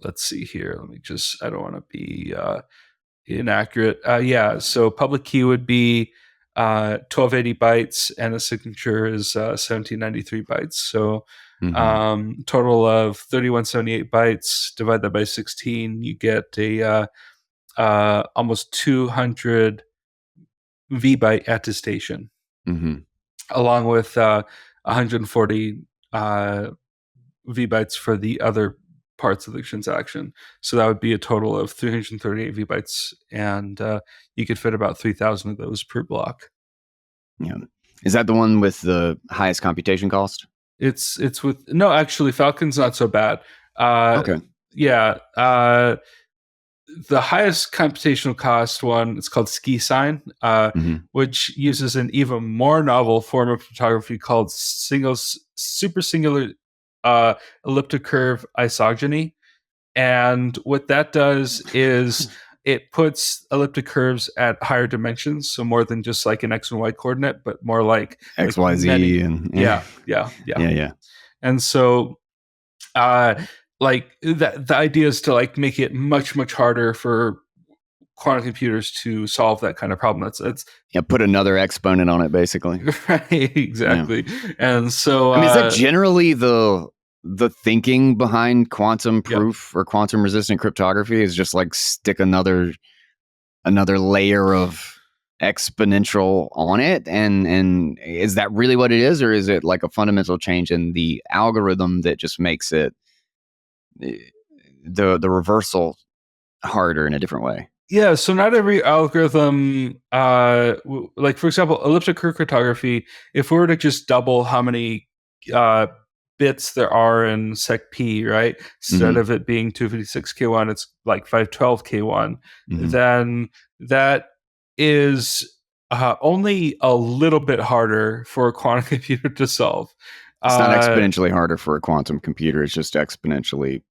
let's see here. Let me just, I don't want to be inaccurate. Yeah, so public key would be 1280 bytes, and a signature is 1793 bytes. So Mm-hmm. total of 3178 bytes. Divide that by 16, you get a almost 200 V byte attestation, Mm-hmm. along with 140 V bytes for the other parts of the transaction. So that would be a total of 338 V bytes, and you could fit about 3,000 of those per block. Yeah. Is that the one with the highest computation cost? It's with no, actually, Falcon's not so bad. Uh, Okay. yeah, the highest computational cost one is called ski sign, Mm-hmm. which uses an even more novel form of cryptography called super singular elliptic curve isogeny. And what that does is it puts elliptic curves at higher dimensions, so more than just like an x and y coordinate, but more like XYZ many. and Yeah. yeah. And so uh like the idea is to like make it much harder for quantum computers to solve that kind of problem. That's Yeah, put another exponent on it basically. right, Yeah. exactly. And so I mean, is that generally the thinking behind quantum yeah. proof or quantum resistant cryptography is just like stick another layer of exponential on it, and is that really what it is, or is it like a fundamental change in the algorithm that just makes it eh, the reversal harder in a different way? Yeah, so not every algorithm, like for example, elliptic curve cryptography, if we were to just double how many uh, bits there are in sec-p, right? Instead Mm-hmm. of it being 256K1, it's like 512K1, Mm-hmm. then that is only a little bit harder for a quantum computer to solve. It's not Uh, exponentially harder for a quantum computer. It's just exponentially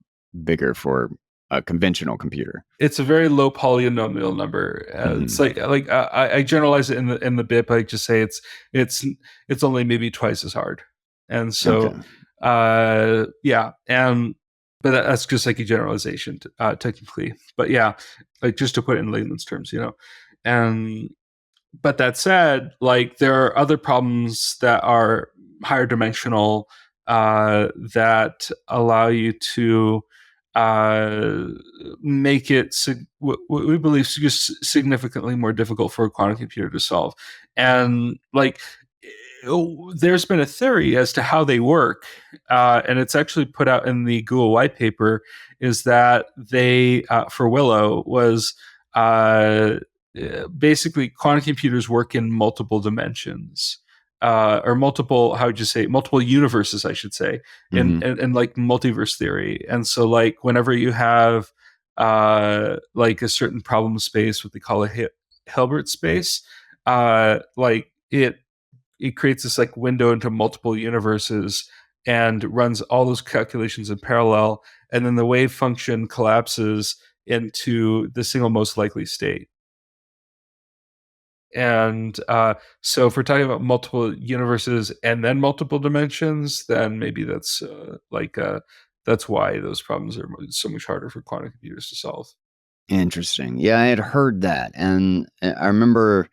bigger for a conventional computer. it's a very low polynomial number. It's Mm-hmm. like I generalize it in the bit, but I just say it's it's only maybe twice as hard, and Okay. so yeah, and but that's just like a generalization technically, but yeah, like just to put it in layman's terms, you know, and but that said, like there are other problems that are higher dimensional that allow you to uh, make it what we believe just significantly more difficult for a quantum computer to solve. And like, there's been a theory as to how they work, and it's actually put out in the Google white paper. Is that they for Willow was uh, basically quantum computers work in multiple dimensions, or multiple, how would you say, multiple universes, I should say, Mm-hmm. in like multiverse theory. And so like whenever you have like a certain problem space, what they call a Hilbert space, like it creates this like window into multiple universes and runs all those calculations in parallel, and then the wave function collapses into the single most likely state. And so if we're talking about multiple universes and then multiple dimensions, then maybe that's why those problems are so much harder for quantum computers to solve. Interesting. Yeah, I had heard that, and I remember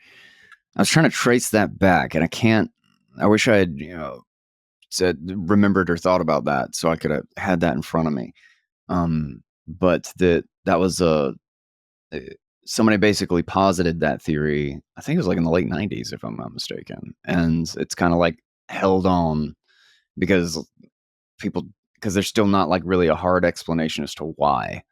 I was trying to trace that back, and I can't. I wish I had, said remembered or thought about that, so I could have had that in front of me. But that was uh, somebody basically posited that theory. I think it was like in the late '90s, if I'm not mistaken, and it's kind of like held on because people because there's still not like really a hard explanation as to why.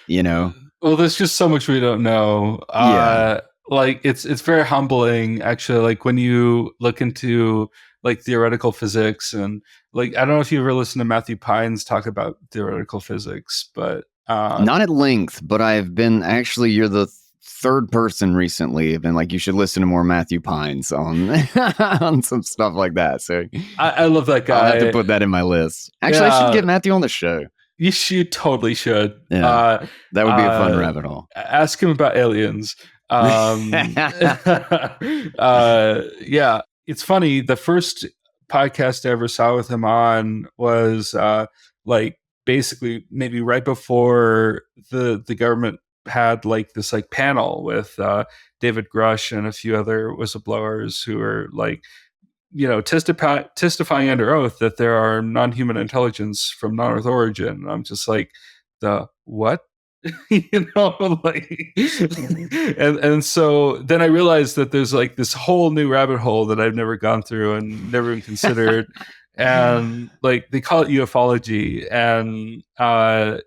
You know? Well, there's just so much we don't know. Yeah. Like it's very humbling actually. Like when you look into like theoretical physics, and like I don't know if you ever listened to Matthew Pines talk about theoretical physics, but Not at length, but I've been actually. You're the third person recently. I've been like, you should listen to more Matthew Pines on on some stuff like that. So I love that I'll have to guy. put that in my list. Actually, I should Yeah, get Matthew on the show. you totally should. Yeah, that would be a fun rabbit hole. Ask him about aliens. Yeah, it's funny. The first podcast I ever saw with him on was like basically maybe right before the government had like this like panel with David Grush and a few other whistleblowers who were like testifying under oath that there are non-human intelligence from non-Earth origin. And I'm just like, the what? Like, and so then I realized that there's like this whole new rabbit hole that I've never gone through and never even considered, and like they call it ufology, and I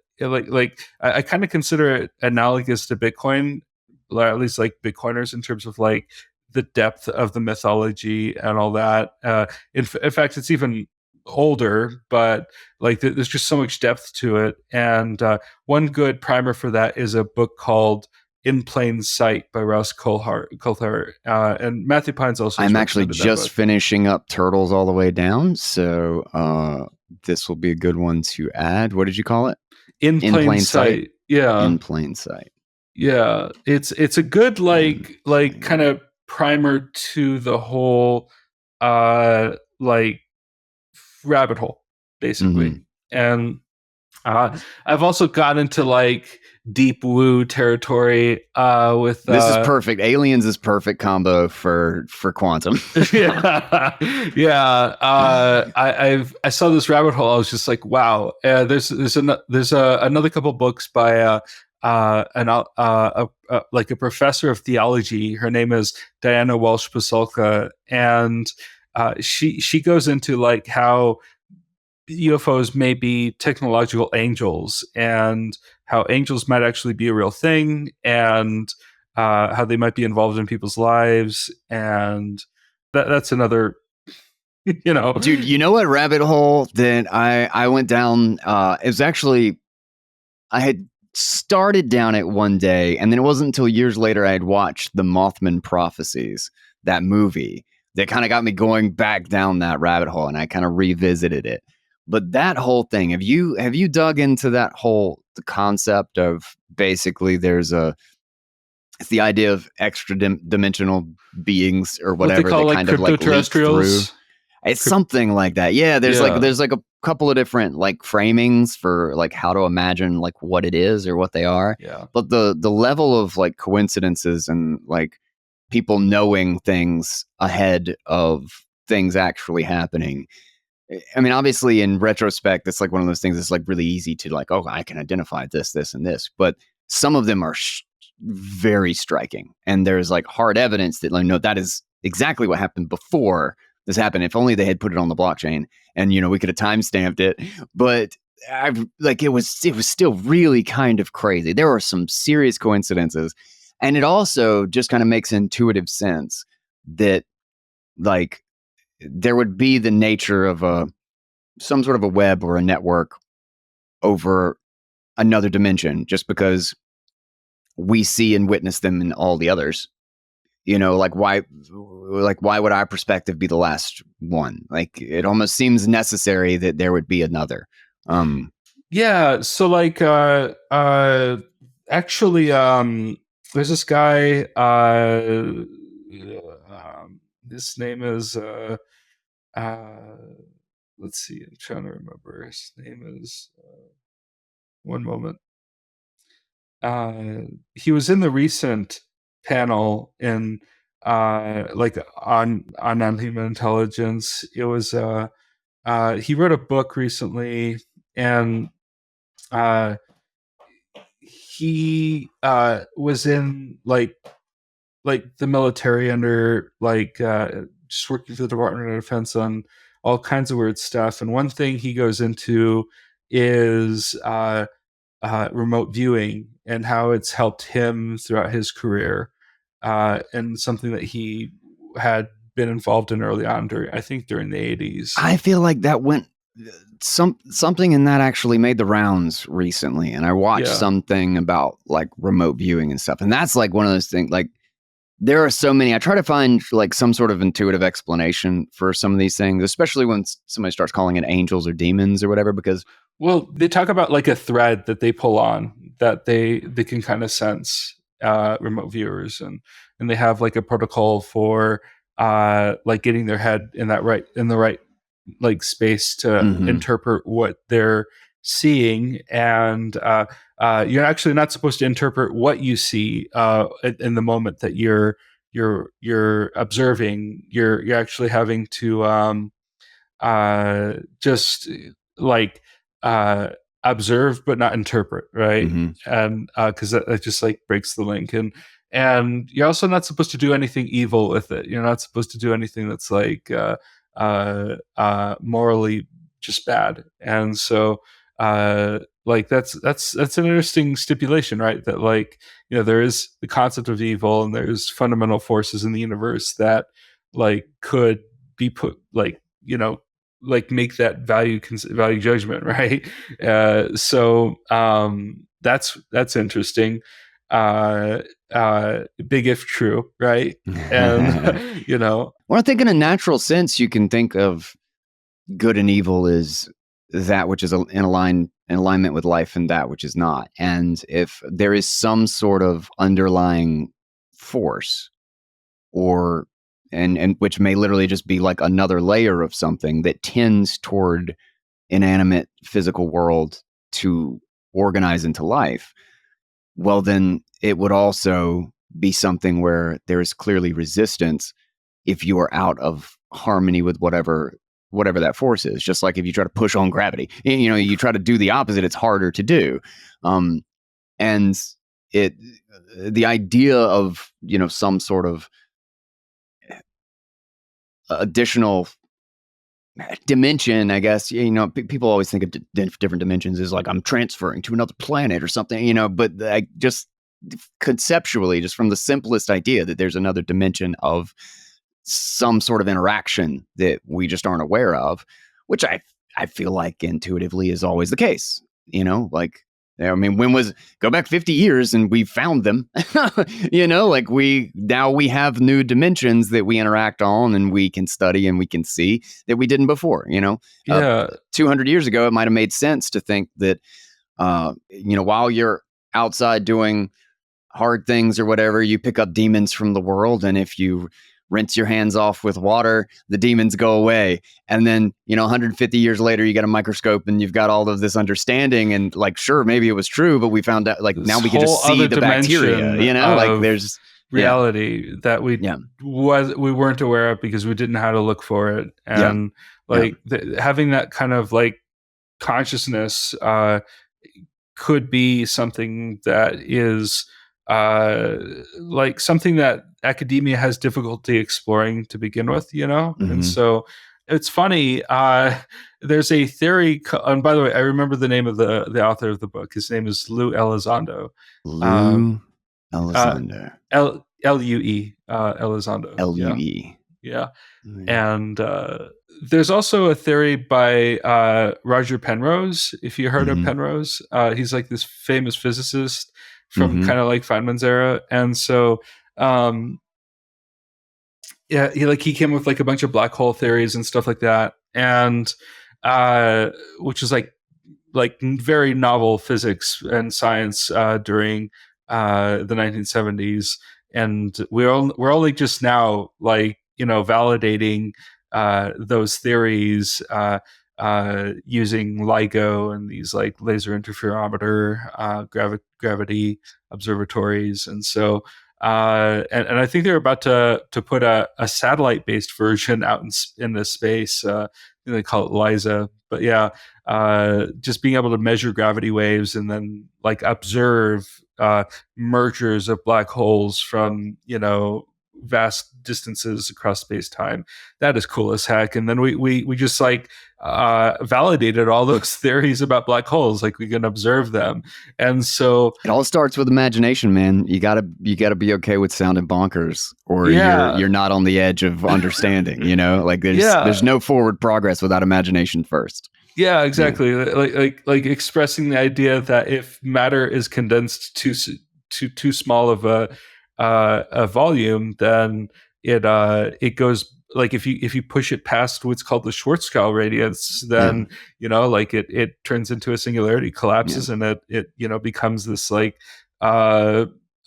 kind of consider it analogous to Bitcoin, or at least like Bitcoiners in terms of like the depth of the mythology and all that. In fact, it's even older, but like there's just so much depth to it. And one good primer for that is a book called In Plain Sight by Ross Coulthart. And Matthew Pines also. I'm actually just finishing up Turtles All the Way Down, so this will be a good one to add. What did you call it? In Plain Sight. Yeah. In Plain Sight. Yeah, it's a good like kind of primer to the whole like rabbit hole basically. And I've also got into like deep woo territory with this is perfect. Aliens is perfect combo for quantum. Yeah. I saw this rabbit hole. I was just like, wow. There's another couple books by like a professor of theology. Her name is Diana Walsh Pasulka, and she goes into like how UFOs may be technological angels, and how angels might actually be a real thing, and how they might be involved in people's lives, and that's another. Dude, you know what rabbit hole that I went down? It was actually, I had started down it one day, and then it wasn't until years later I had watched the Mothman Prophecies, that movie, that kind of got me going back down that rabbit hole, and I kind of revisited it. But that whole thing, have you dug into that whole the concept of basically it's the idea of extra dimensional beings or whatever, what they call, that like, kind of like leak through. It's something like that. Yeah, there's like a couple of different like framings for like how to imagine like what it is or what they are. Yeah. But the level of like coincidences and like people knowing things ahead of things actually happening. I mean, obviously in retrospect, it's like one of those things that's like really easy to like, oh, I can identify this, this, and this. But some of them are very striking. And there's like hard evidence that like, no, that is exactly what happened before this happened. If only they had put it on the blockchain, and we could have timestamped it. But it was still really kind of crazy. There are some serious coincidences, and it also just kind of makes intuitive sense that like there would be the nature of some sort of a web or a network over another dimension, just because we see and witness them in all the others. Like why would our perspective be the last one? Like it almost seems necessary that there would be another. Yeah. So like, actually, there's this guy, his name is, let's see, I'm trying to remember. His name is, one moment. He was in the recent panel in like on non-human intelligence. It was he wrote a book recently, and he was in like the military under like just working for the Department of Defense on all kinds of weird stuff. And one thing he goes into is remote viewing and how it's helped him throughout his career, and something that he had been involved in early on during, I think, during the 80s. I feel like that went something in that actually made the rounds recently, and I watched Yeah. something about like remote viewing and stuff, and that's like one of those things. Like there are so many. I try to find like some sort of intuitive explanation for some of these things, especially when somebody starts calling it angels or demons or whatever, because Well, they talk about like a thread that they pull on that they can kind of sense remote viewers, and they have like a protocol for like getting their head in the right like space to mhm, interpret what they're seeing, and you're actually not supposed to interpret what you see in the moment that you're observing. You're actually having to just like uh, observe but not interpret, right? mhm. And because that just like breaks the link, and you're also not supposed to do anything evil with it. You're not supposed to do anything that's like morally just bad. And so like that's an interesting stipulation, right? That like there is the concept of evil and there's fundamental forces in the universe that like could be put like like make that value judgment, right? So that's interesting. Big if true, right? And Well, I think in a natural sense, you can think of good and evil as that which is in alignment with life and that which is not. And if there is some sort of underlying force, or and which may literally just be like another layer of something that tends toward inanimate physical world to organize into life, well, then it would also be something where there is clearly resistance if you are out of harmony with whatever that force is. Just like if you try to push on gravity, you try to do the opposite, it's harder to do. um, and it the idea of some sort of additional dimension, I guess. People always think of different dimensions as like I'm transferring to another planet or something, but I just conceptually, just from the simplest idea that there's another dimension of some sort of interaction that we just aren't aware of, which I feel like intuitively is always the case. Like, I mean, go back 50 years and we found them, like now we have new dimensions that we interact on and we can study and we can see that we didn't before, uh, yeah, 200 years ago, it might have made sense to think that, while you're outside doing hard things or whatever, you pick up demons from the world. And if you rinse your hands off with water, the demons go away. And then, 150 years later, you get a microscope and you've got all of this understanding. And like, sure, maybe it was true, but we found out like this now we can whole just see other the bacteria, dimension like of there's, yeah, reality that yeah, we weren't aware of because we didn't know how to look for it, yeah, and yeah. like having that kind of like consciousness could be something that is like something that academia has difficulty exploring to begin with, and Mm-hmm. so it's funny. There's a theory, and by the way, I remember the name of the author of the book. His name is Lou Elizondo. Um, Lou uh, Elizondo. Lue Elizondo. Yeah, Lue. yeah. Mm. And there's also a theory by Roger Penrose. If you heard of Mm-hmm. Penrose, he's like this famous physicist from Mm-hmm. kind of like Feynman's era. And so, um, yeah, he came up with like a bunch of black hole theories and stuff like that. And which is like very novel physics and science during the 1970s, and we're only just now like validating those theories using LIGO and these like laser interferometer gravity observatories, and so and I think they're about to put a satellite based version out in the space. They call it LISA, but yeah, just being able to measure gravity waves and then like observe mergers of black holes from vast distances across space time. That is cool as heck. And then we just like validated all those theories about black holes, like we can observe them. And so it all starts with imagination, man. You gotta be okay with sounding bonkers, or yeah, you're not on the edge of understanding. Like yeah, there's no forward progress without imagination first. yeah, Yeah. exactly. Like expressing the idea that if matter is condensed to too small of a volume, then it goes, like if you push it past what's called the Schwarzschild radius, Yeah. then like it turns into a singularity, Yeah. collapses, and it becomes this like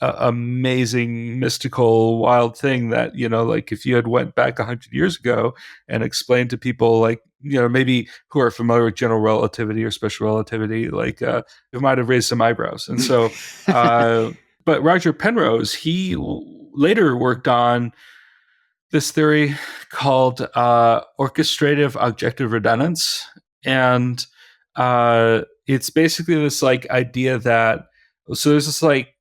amazing, mystical, wild thing that like if you had went back 100 years ago and explained to people, like maybe who are familiar with general relativity or special relativity, like it might have raised some eyebrows. And so but Roger Penrose, he later worked on this theory called orchestrative objective redundance. And it's basically this like idea that, so there's this like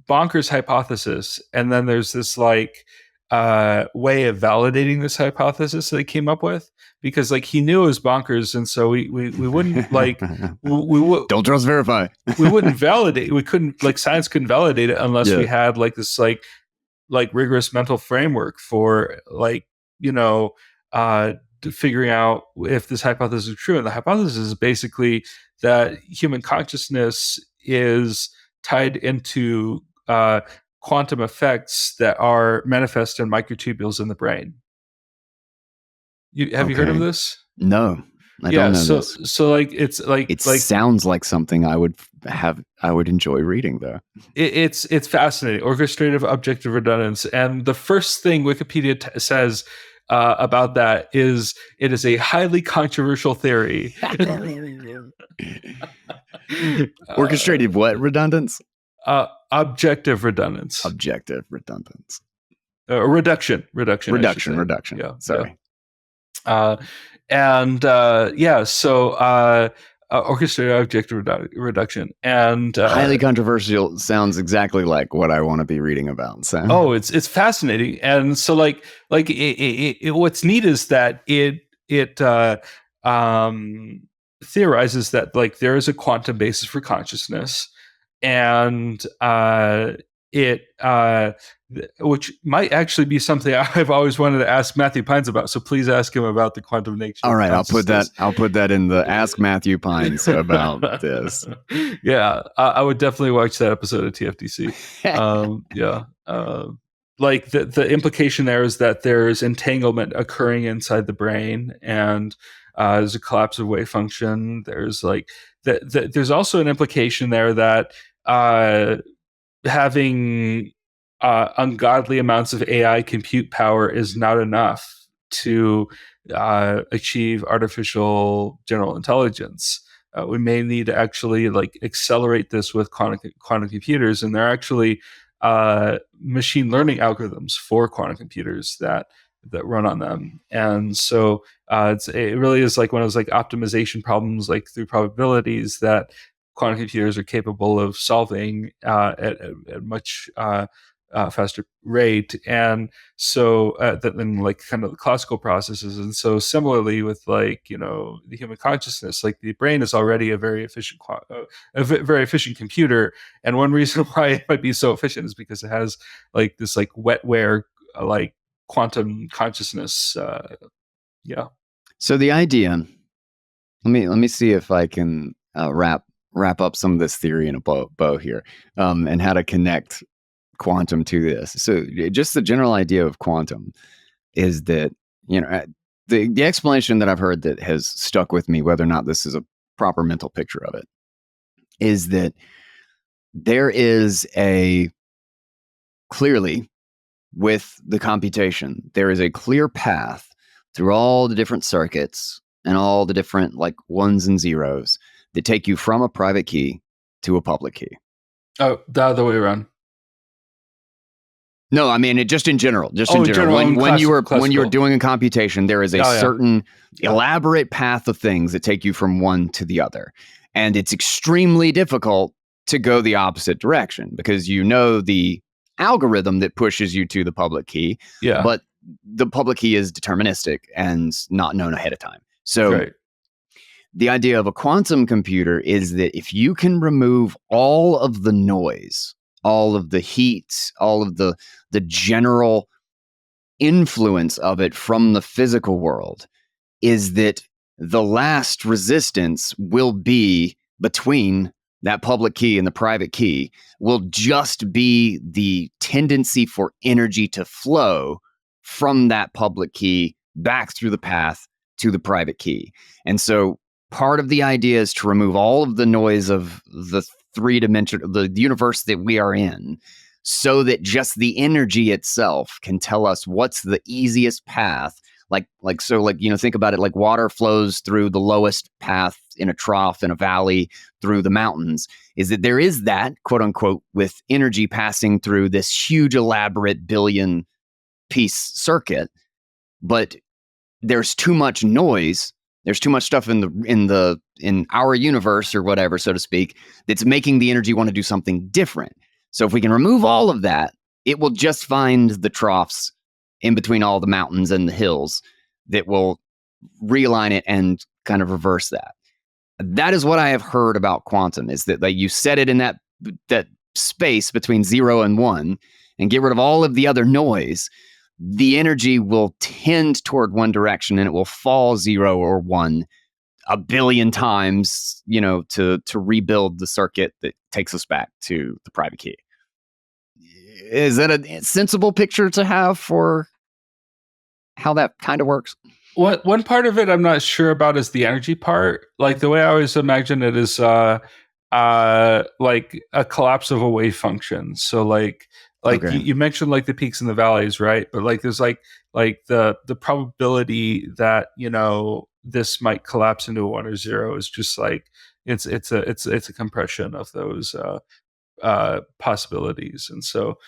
bonkers hypothesis, and then there's this like way of validating this hypothesis that he came up with, because like he knew it was bonkers, and so we wouldn't like Don't trust verify. we wouldn't validate, we couldn't, like science couldn't validate it unless we Yeah. had like this like rigorous mental framework for like figuring out if this hypothesis is true. And the hypothesis is basically that human consciousness is tied into quantum effects that are manifest in microtubules in the brain. Have you heard of Okay. this? No, I Yeah, don't know so this. like it's It like sounds like something I would enjoy reading, though. it's fascinating. Orchestrative objective redundance, and the first thing Wikipedia says about that is it is a highly controversial theory. Orchestrated what redundance? Objective redundance. Objective redundance. Reduction. I should say. Reduction. Yeah. Sorry. Yeah. So orchestrated objective reduction, and highly controversial sounds exactly like what I want to be reading about. So it's fascinating. And so like what's neat is that it theorizes that like there is a quantum basis for consciousness, and which might actually be something I've always wanted to ask Matthew Pines about. So please ask him about the quantum nature. All right, I'll put that in the Ask Matthew Pines about this. Yeah, I would definitely watch that episode of TFDC. Like the implication there is that there's entanglement occurring inside the brain, and there's a collapse of wave function. There's like there's also an implication there that having ungodly amounts of AI compute power is not enough to achieve artificial general intelligence. We may need to actually like accelerate this with quantum computers, and there are actually machine learning algorithms for quantum computers that run on them. And so it really is like one of those like optimization problems, like through probabilities, that quantum computers are capable of solving at much faster rate. And so than like kind of the classical processes. And so similarly with like the human consciousness, like the brain is already a very efficient very efficient computer. And one reason why it might be so efficient is because it has like this like wetware like quantum consciousness. Yeah. So the idea, let me see if I can wrap up some of this theory in a bow here, and how to connect quantum to this. So just the general idea of quantum is that, the explanation that I've heard that has stuck with me, whether or not this is a proper mental picture of it, is that there is clearly, with the computation, there is a clear path through all the different circuits and all the different like ones and zeros that take you from a private key to a public key. Oh, the other way around. No, I mean just in general. When you're doing a computation, there is a certain elaborate path of things that take you from one to the other, and it's extremely difficult to go the opposite direction because the algorithm that pushes you to the public key, Yeah. but the public key is deterministic and not known ahead of time. So Right. the idea of a quantum computer is that if you can remove all of the noise, all of the heat, all of the general influence of it from the physical world, is that the last resistance will be between that public key and the private key will just be the tendency for energy to flow from that public key back through the path to the private key. And so part of the idea is to remove all of the noise of the three-dimensional, the universe that we are in, so that just the energy itself can tell us what's the easiest path. Think about it like water flows through the lowest path in a trough in a valley through the mountains, is that there is that, quote unquote, with energy passing through this huge elaborate billion piece circuit, but there's too much noise, there's too much stuff in our universe or whatever, so to speak, that's making the energy want to do something different. So if we can remove all of that, it will just find the troughs in between all the mountains and the hills that will realign it and kind of reverse that. That is what I have heard about quantum, is that like you set it in that space between 0 and 1 and get rid of all of the other noise, the energy will tend toward one direction and it will fall 0 or 1 a billion times, to rebuild the circuit that takes us back to the private key. Is that a sensible picture to have for how that kind of works? One part of it I'm not sure about is the energy part. Like the way I always imagine it is like a collapse of a wave function. So like Okay. you mentioned like the peaks and the valleys, right? But like there's like the probability that this might collapse into a 1 or 0 is just like it's a compression of those possibilities. And so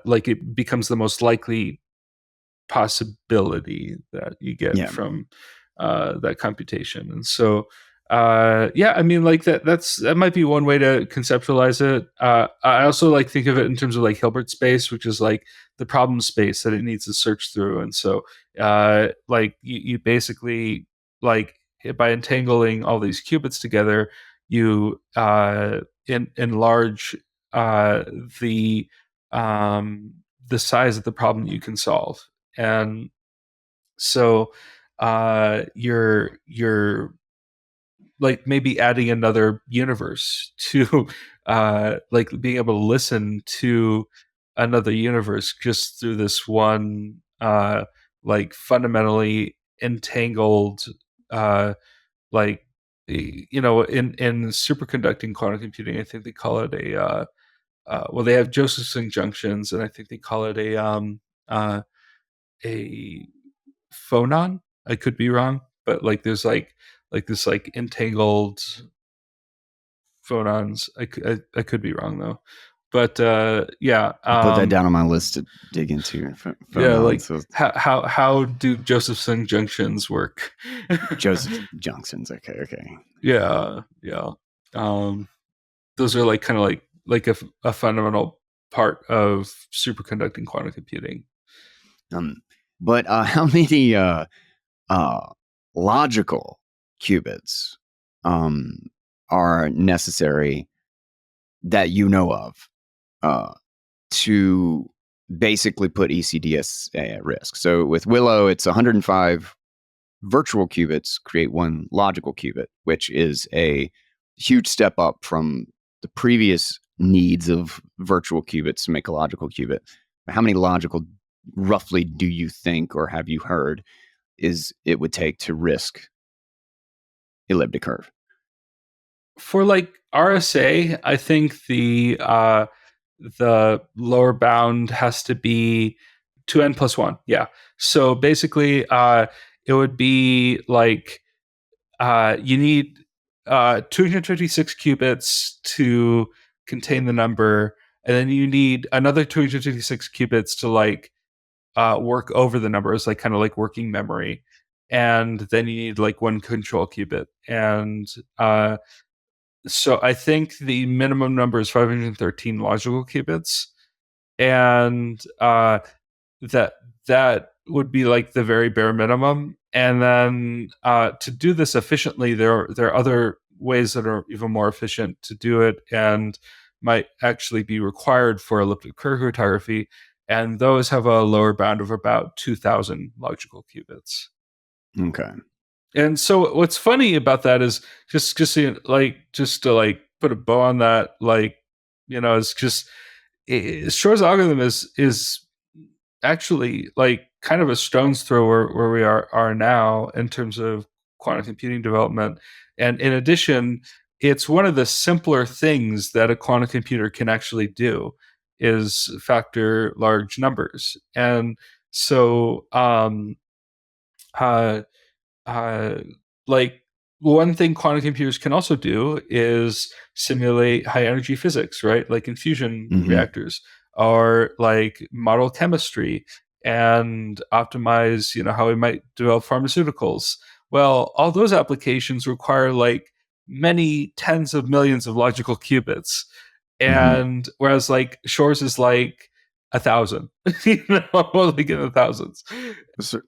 like it becomes the most likely possibility that you get Yeah. from that computation. And so yeah, I mean, like that might be one way to conceptualize it. I also like think of it in terms of like Hilbert space, which is like the problem space that it needs to search through. And so like you basically, like, by entangling all these qubits together, you enlarge the the size of the problem that you can solve. And so you're like maybe adding another universe to like being able to listen to another universe just through this one like fundamentally entangled like in superconducting quantum computing, I think they call it a well, they have Josephson junctions, and I think they call it a phonon. I could be wrong, but like there's like this like entangled phonons. I could be wrong though, but yeah, I'll put that down on my list to dig into. yeah, like So how do Josephson junctions work? Joseph Johnson's okay. Yeah, yeah. Those are like kind of like a fundamental part of superconducting quantum computing. But how many logical qubits are necessary that you know of to basically put ECDS at risk? So with Willow, it's 105 virtual qubits create one logical qubit, which is a huge step up from the previous needs of virtual qubits to make a logical qubit. How many logical, roughly, do you think, or have you heard, is it would take to risk elliptic curve? For like RSA, I think the lower bound has to be 2n plus 1. Yeah. So basically it would be like you need 256 qubits to contain the number, and then you need another 256 qubits to like work over the numbers, like kind of like working memory. And then you need like one control qubit. And So I think the minimum number is 513 logical qubits, and that that would be like the very bare minimum. And then to do this efficiently, there are other ways that are even more efficient to do it, and might actually be required for elliptic curve cryptography. And those have a lower bound of about 2,000 logical qubits. Okay. And so what's funny about that is just to like put a bow on that, like, it's just Shor's algorithm is actually like kind of a stone's throw where we are now in terms of quantum computing development. And in addition, it's one of the simpler things that a quantum computer can actually do is factor large numbers. And so uh, uh, like one thing quantum computers can also do is simulate high energy physics, right? Like in fusion reactors, or like model chemistry and optimize, how we might develop pharmaceuticals. Well, all those applications require like many tens of millions of logical qubits. And whereas like Shor's is like 1,000, like in the thousands.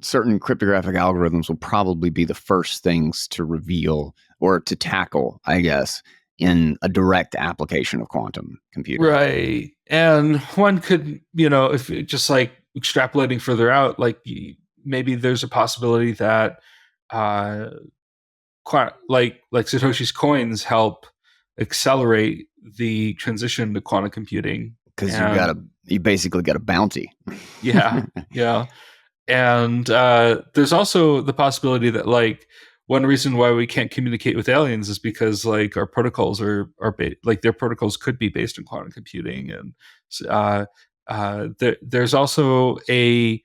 Certain cryptographic algorithms will probably be the first things to reveal or to tackle, I guess, in a direct application of quantum computing. Right. And one could, if just like extrapolating further out, like maybe there's a possibility that uh like Satoshi's coins help accelerate the transition to quantum computing. Because And you basically got a bounty. yeah, yeah. And there's also the possibility that like one reason why we can't communicate with aliens is because like our protocols like their protocols could be based on quantum computing. And there's also a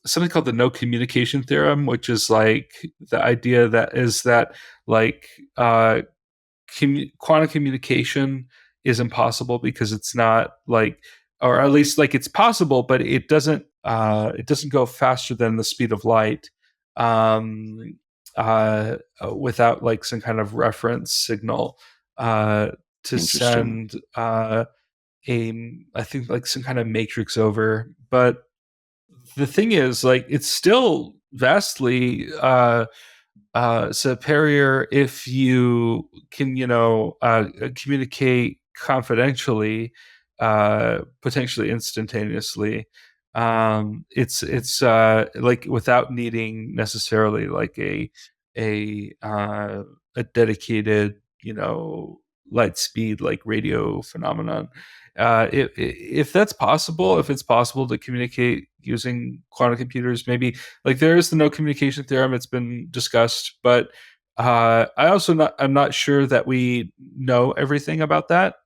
something called the no communication theorem, which is like the idea that like quantum communication is impossible because it's not like, or at least like it's possible, but it doesn't go faster than the speed of light, um, without like some kind of reference signal to send I think like some kind of matrix over. But the thing is, like, it's still vastly superior if you can, communicate confidentially, potentially instantaneously. It's like without needing necessarily like a dedicated, light speed like radio phenomenon. If that's possible, if it's possible to communicate using quantum computers, maybe like there is the no communication theorem. It's been discussed, but I'm not sure that we know everything about that.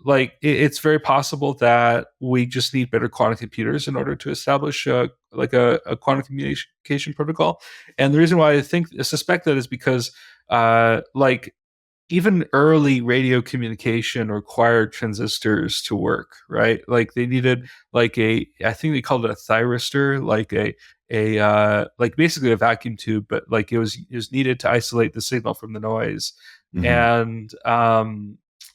Like it's very possible that we just need better quantum computers in order to establish a quantum communication protocol. And the reason why I suspect that is because like even early radio communication required transistors to work, right? Like they needed like I think they called it a thyristor, like like basically a vacuum tube, but like it was needed to isolate the signal from the noise. And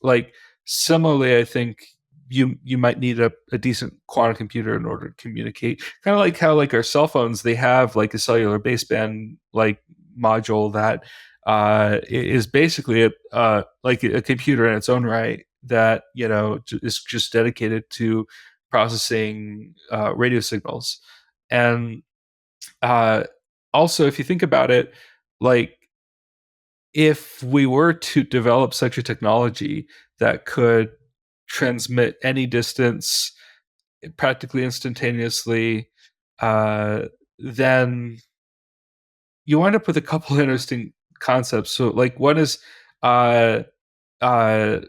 like similarly, I think you might need a decent quantum computer in order to communicate. Kind of like how like our cell phones, they have like a cellular baseband like module that is basically like a computer in its own right that is just dedicated to processing radio signals. And also, if you think about it, like if we were to develop such a technology that could transmit any distance practically instantaneously, then you wind up with a couple interesting concepts. So, like, one is uh, uh,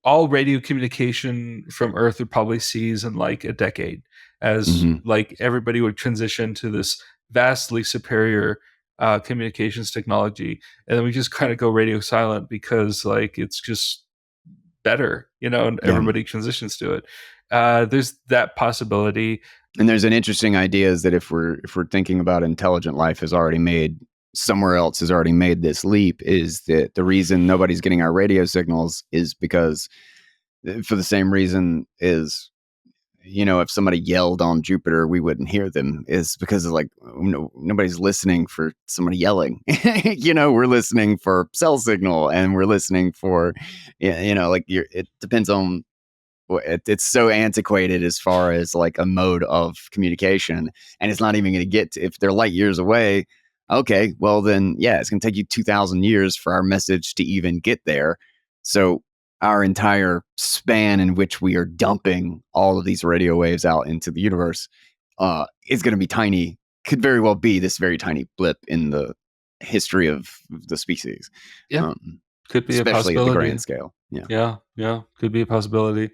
all radio communication from Earth would probably cease in like a decade, as like everybody would transition to this vastly superior communications technology, and then we just kind of go radio silent because like it's just better, and everybody transitions to it. There's that possibility. And there's an interesting idea is that if we're thinking about intelligent life has already made somewhere else has already made this leap, is that the reason nobody's getting our radio signals is because, for the same reason, is, if somebody yelled on Jupiter, we wouldn't hear them, is because of, like, nobody's listening for somebody yelling. We're listening for cell signal, and we're listening for, like, it depends on, it's so antiquated as far as like a mode of communication, and it's not even going to get to, if they're light years away. Okay, well then, yeah, it's going to take you 2,000 years for our message to even get there. So our entire span in which we are dumping all of these radio waves out into the universe is going to be tiny. Could very well be this very tiny blip in the history of the species. Yeah, could be a Especially at the possibility. grand scale. Yeah, could be a possibility.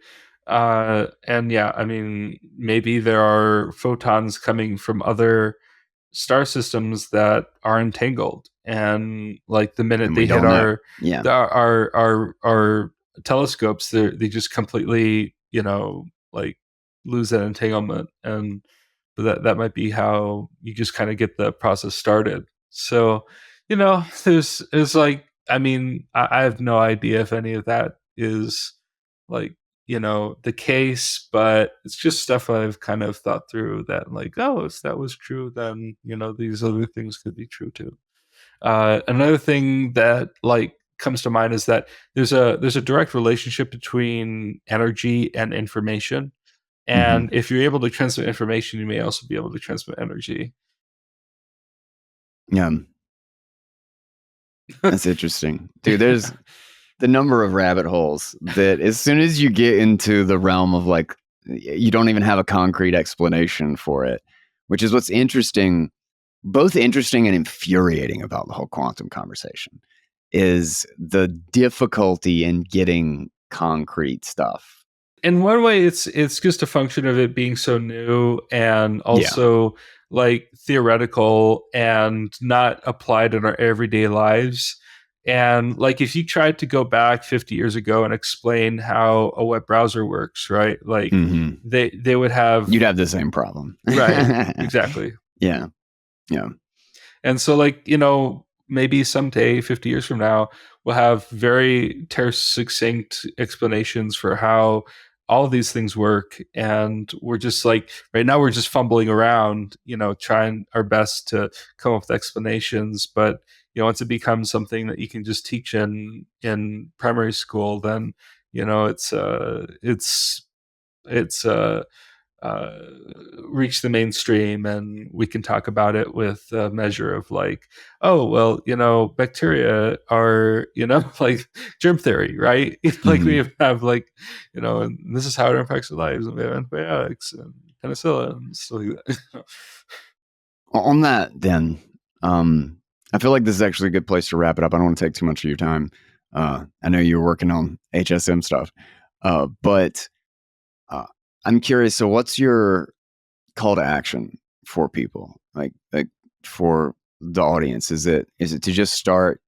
And yeah, I mean, maybe there are photons coming from other star systems that are entangled, and like the minute And they we hit don't know. our Yeah. our telescopes, they just completely, like lose that entanglement, and that might be how you just kind of get the process started. So, there's like, I mean, I have no idea if any of that is like, the case, but it's just stuff I've kind of thought through, that like, oh, if that was true, then, these other things could be true too. Another thing that like comes to mind is that there's a direct relationship between energy and information. And if you're able to transmit information, you may also be able to transmit energy. Yeah. That's interesting. Dude, there's the number of rabbit holes that as soon as you get into the realm of like, you don't even have a concrete explanation for it, which is what's interesting, both interesting and infuriating about the whole quantum conversation, is the difficulty in getting concrete stuff. In one way, it's just a function of it being so new, and also like theoretical and not applied in our everyday lives. And like, if you tried to go back 50 years ago and explain how a web browser works, right? Like they would have, you'd have the same problem. Right. Exactly. Yeah. And so, like, maybe someday, 50 years from now, we'll have very terse, succinct explanations for how all of these things work. And we're just like, right now, we're just fumbling around, trying our best to come up with explanations. But, once it becomes something that you can just teach in primary school, then, it's reach the mainstream, and we can talk about it with a measure of like, oh, well, bacteria are, like germ theory, right? Like we have like, and this is how it impacts our lives, and we have antibiotics and penicillin and stuff like that. On that, then, I feel like this is actually a good place to wrap it up. I don't want to take too much of your time. I know you're working on HSM stuff, but I'm curious. So, what's your call to action for people, like for the audience? Is it to just start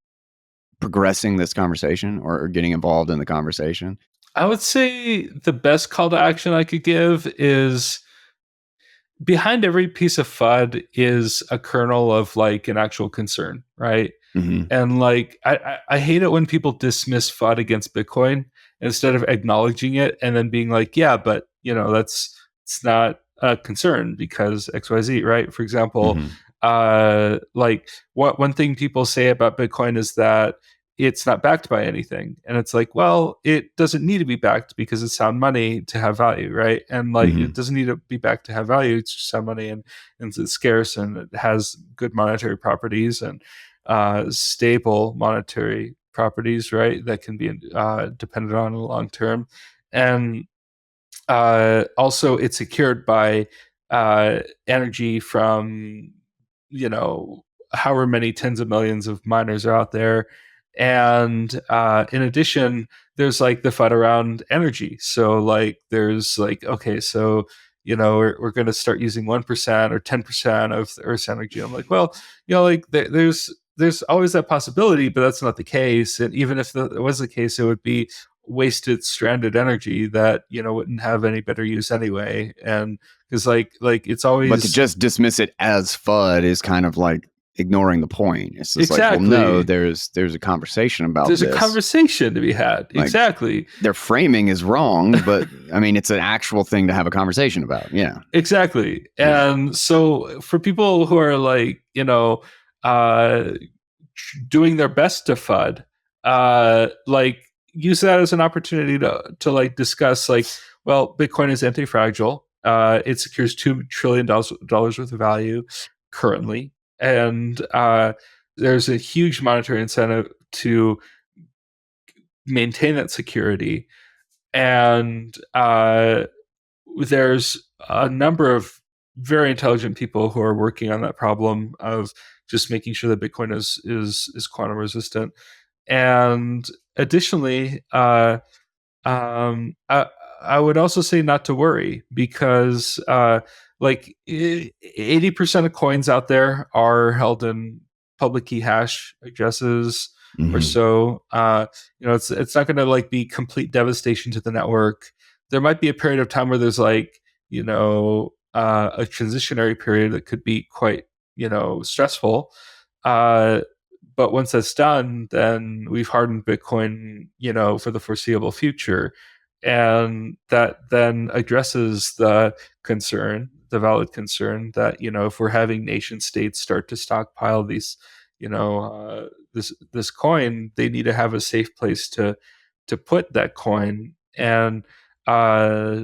progressing this conversation, or getting involved in the conversation? I would say the best call to action I could give is, behind every piece of FUD is a kernel of like an actual concern, right? And like, I hate it when people dismiss FUD against Bitcoin instead of acknowledging it and then being like, yeah, but it's not a concern because XYZ, right? For example, like one thing people say about Bitcoin is that it's not backed by anything. And it's like, well, it doesn't need to be backed because it's sound money to have value, right? And like, it doesn't need to be backed to have value. It's just sound money, and it's scarce, and it has good monetary properties and stable monetary properties, right? That can be depended on in the long term. And also, it's secured by energy from, however many tens of millions of miners are out there. And in addition, there's like the FUD around energy. So like, there's like, okay, so we're going to start using 1% or 10% of the Earth's energy. I'm like, well, like there's always that possibility, but that's not the case. And even if it was the case, it would be wasted, stranded energy that wouldn't have any better use anyway. And because like it's always, but to just dismiss it as FUD is kind of like ignoring the point. It's just like, well, no, Exactly. there's a conversation about There's a this. conversation to be had. Like, Exactly. their framing is wrong, but I mean, it's an actual thing to have a conversation about. Yeah. Exactly. Yeah. And so for people who are like, uh, doing their best to FUD, like use that as an opportunity to like discuss like, well, Bitcoin is anti-fragile. It secures $2 trillion worth of value currently. And there's a huge monetary incentive to maintain that security. And there's a number of very intelligent people who are working on that problem of just making sure that Bitcoin is quantum resistant. And additionally, I would also say not to worry because like 80% of coins out there are held in public key hash addresses or Mhm. so. It's not going to like be complete devastation to the network. There might be a period of time where there's like a transitionary period that could be quite stressful. Uh, but once that's done, then we've hardened Bitcoin, for the foreseeable future. And that then addresses the valid concern that, if we're having nation states start to stockpile this coin, they need to have a safe place to put that coin. And uh,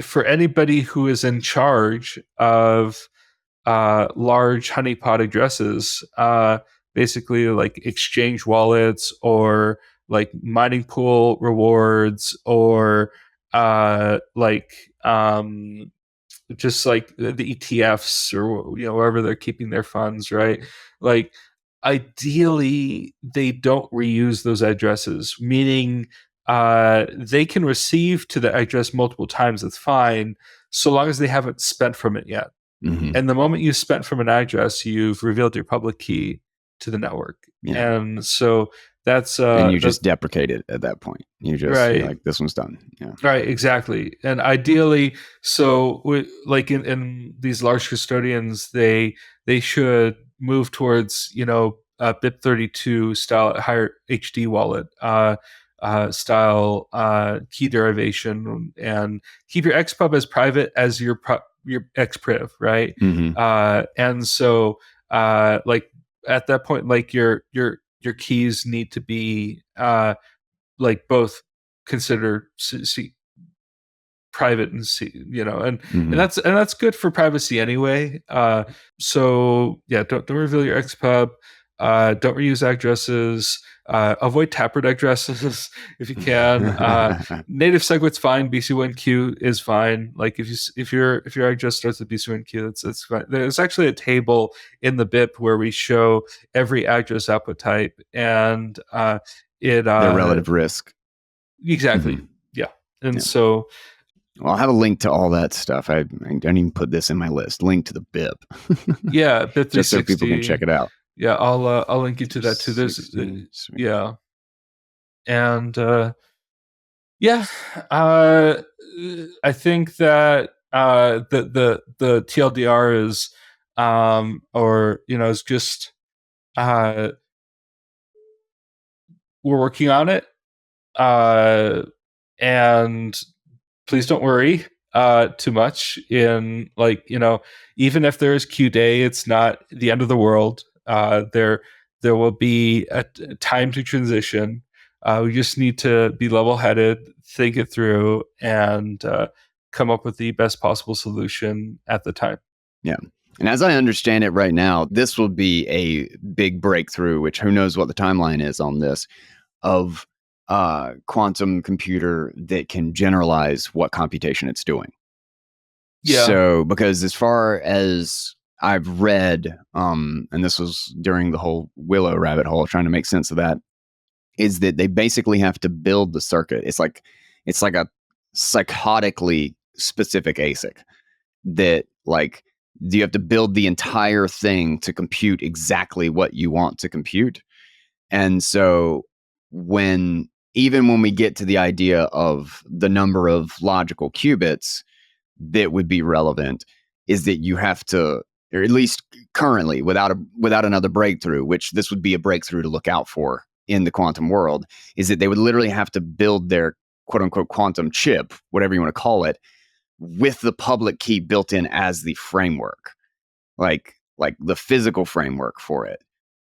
for anybody who is in charge of large honeypot addresses, basically like exchange wallets or like mining pool rewards or like just like the ETFs or wherever they're keeping their funds, right? Like ideally they don't reuse those addresses, meaning they can receive to the address multiple times. That's fine, so long as they haven't spent from it yet. Mhm. And the moment you spent from an address, you've revealed your public key to the network. Yeah. And so And you that's just deprecate it at that point. You're right. like, this one's done. Yeah. Right, exactly. And ideally, so like in these large custodians, they should move towards BIP32 style higher HD wallet style key derivation, and keep your XPub as private as your XPriv, right? Mhm. And so like at that point, like your keys need to be like both consider private and Mhm. that's good for privacy anyway. So yeah, don't reveal your XPub. Don't reuse addresses. Avoid taproot addresses if you can. Native SegWit's fine. BC1Q is fine. Like if your address starts with BC1Q, that's fine. There's actually a table in the BIP where we show every address output type and it Their relative risk. exactly. Mhm. Yeah. And Yeah. so Well, I'll have a link to all that stuff. I don't even put this in my list. Link to the BIP. yeah, bit Just so people can 360. check it out. Yeah, I'll link you to that too. There's 360. Sweet. yeah, and yeah, uh, I think that the TLDR is or is just we're working on it, and please don't worry too much. In like even if there is Q day, it's not the end of the world. There will be a time to transition. We just need to be level headed, think it through, and come up with the best possible solution at the time. Yeah. And as I understand it right now, this will be a big breakthrough, which who knows what the timeline is on this, of quantum computer that can generalize what computation it's doing. Yeah. So, because as far as I've read, and this was during the whole Willow rabbit hole, trying to make sense of that, is that they basically have to build the circuit. It's like a psychotically specific ASIC that like you have to build the entire thing to compute exactly what you want to compute. And so even when we get to the idea of the number of logical qubits that would be relevant, is that you have to or at least currently, without another breakthrough, which this would be a breakthrough to look out for in the quantum world, is that they would literally have to build their quote unquote quantum chip, whatever you want to call it, with the public key built in as the framework, like the physical framework for it,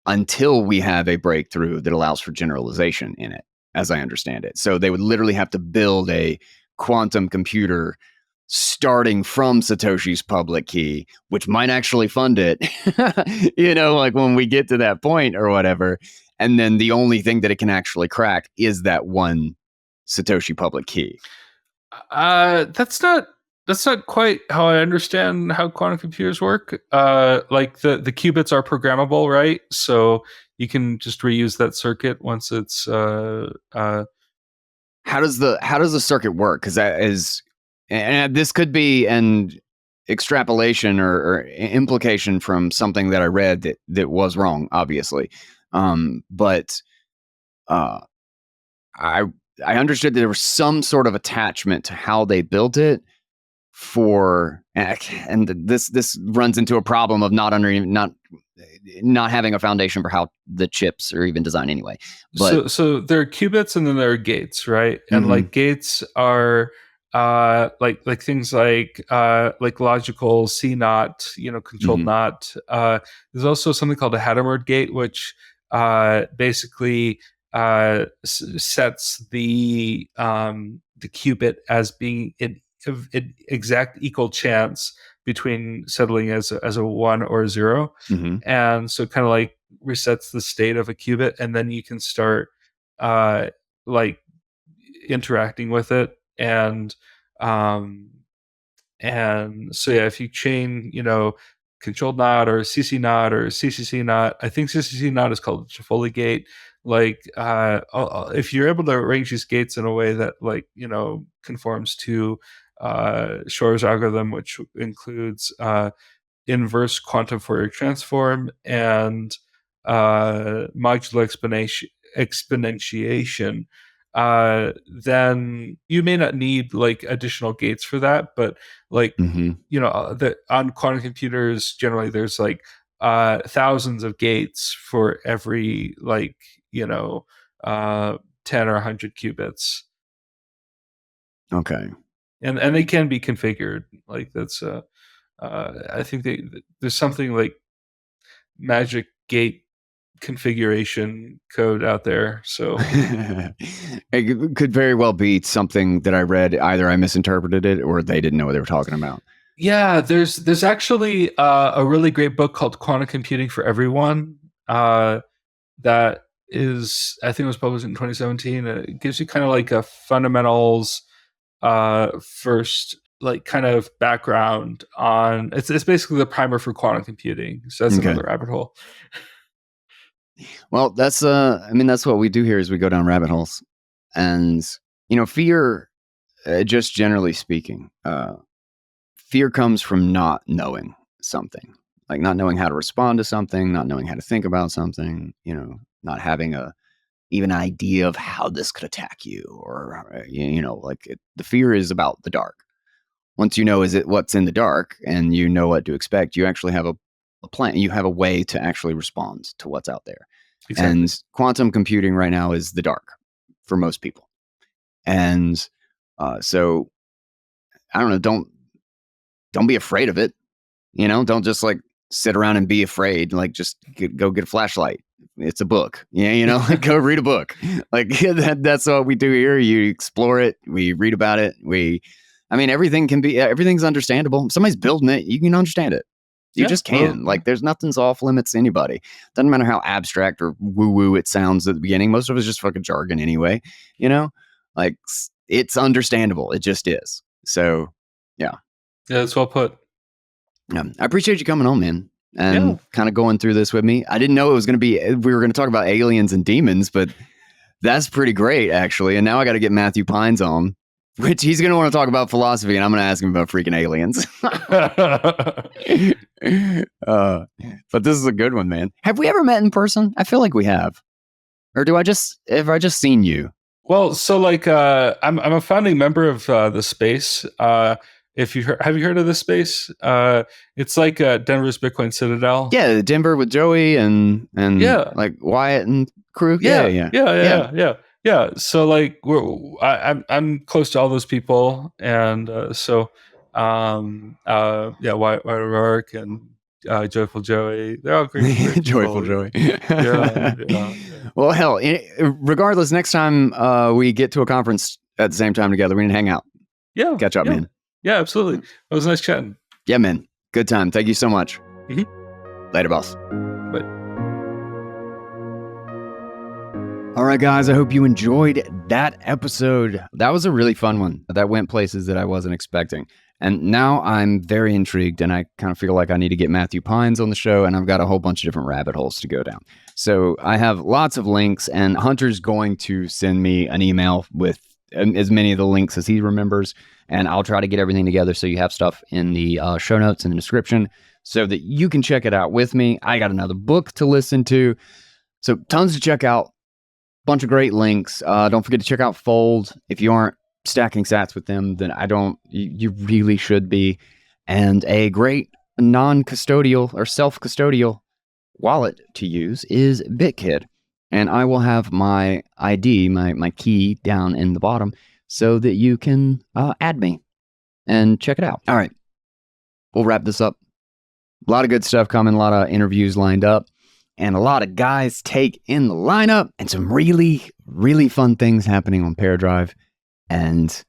until we have a breakthrough that allows for generalization in it, as I understand it. So they would literally have to build a quantum computer starting from Satoshi's public key, which might actually fund it, like when we get to that point or whatever. And then the only thing that it can actually crack is that one Satoshi public key. That's not quite how I understand how quantum computers work. Like the qubits are programmable, right? So you can just reuse that circuit once it's. How does the circuit work? Because that is, and this could be an extrapolation or implication from something that I read that was wrong, obviously. But I understood that there was some sort of attachment to how they built it and this runs into a problem of not having a foundation for how the chips are even designed anyway. But so there are qubits and then there are gates, right? And like gates are like things like logical C naught, controlled not. There's also something called a Hadamard gate, which basically sets the qubit as being an exact equal chance between settling as a 1 or a 0, and so kind of like resets the state of a qubit, and then you can start like interacting with it, and so yeah, if you chain controlled not or CC not or CCC not, I think CCC not is called Trifoli gate. Like if you're able to arrange these gates in a way that conforms to Shor's algorithm, which includes inverse quantum Fourier transform and modular exponentiation, then you may not need like additional gates for that. But like on quantum computers, generally there's like thousands of gates for every 10 or 100 qubits. Okay. And they can be configured. Like that's I think there's something like magic gate configuration code out there. So it could very well be something that I read. Either I misinterpreted it or they didn't know what they were talking about. Yeah, there's actually a really great book called Quantum Computing for Everyone that is, I think it was published in 2017. It gives you kind of like a fundamentals first like kind of background on it's basically the primer for quantum computing. So that's another rabbit hole. Well, that's that's what we do here is we go down rabbit holes. And fear, just generally speaking, fear comes from not knowing something, like not knowing how to respond to something, not knowing how to think about something, not having even an idea of how this could attack you, or the fear is about the dark. Once you know what's in the dark and you know what to expect, you actually have a plan. You have a way to actually respond to what's out there. Exactly. And quantum computing right now is the dark for most people. And so I don't know, don't be afraid of it. Don't just like sit around and be afraid. Like just go get a flashlight. It's a book. Yeah, go read a book. Like that's what we do here. You explore it. We read about it. Everything's understandable. If somebody's building it, you can understand it. You just can. Like there's nothing's off limits to anybody. Doesn't matter how abstract or woo-woo it sounds at the beginning. Most of it's just fucking jargon anyway. Like it's understandable. It just is. So yeah. Yeah, that's well put. I appreciate you coming on, man, and kind of going through this with me. I didn't know it was going to be, we were going to talk about aliens and demons, but that's pretty great, actually. And now I got to get Matthew Pines on, which he's going to want to talk about philosophy, and I'm going to ask him about freaking aliens. But this is a good one, man. Have we ever met in person? I feel like we have. Or have I just seen you? Well, so like I'm a founding member of the space. If you have you heard of this space? It's like Denver's Bitcoin Citadel. Yeah, Denver with Joey and Yeah. like Wyatt and crew. Yeah. So like I'm close to all those people, and Wyatt O'Rourke and Joyful Joey, they're all great people. Joyful Joey. Yeah. Well, hell, regardless, next time we get to a conference at the same time together, we need to hang out. Yeah. Catch up, man. Yeah, absolutely. It was nice chatting. Yeah, man. Good time. Thank you so much. Mm-hmm. Later, boss. Bye. All right, guys, I hope you enjoyed that episode. That was a really fun one. That went places that I wasn't expecting. And now I'm very intrigued, and I kind of feel like I need to get Matthew Pines on the show, and I've got a whole bunch of different rabbit holes to go down. So I have lots of links, and Hunter's going to send me an email with as many of the links as he remembers, and I'll try to get everything together so you have stuff in the show notes and the description so that you can check it out with me. I got another book to listen to, so tons to check out. Bunch of great links. Don't forget to check out Fold. If you aren't stacking sats with them, then you really should be. And a great non-custodial or self-custodial wallet to use is BitKid. And I will have my ID, my key down in the bottom so that you can add me and check it out. All right. We'll wrap this up. A lot of good stuff coming, a lot of interviews lined up, and a lot of guys take in the lineup, and some really, really fun things happening on ParaDrive. And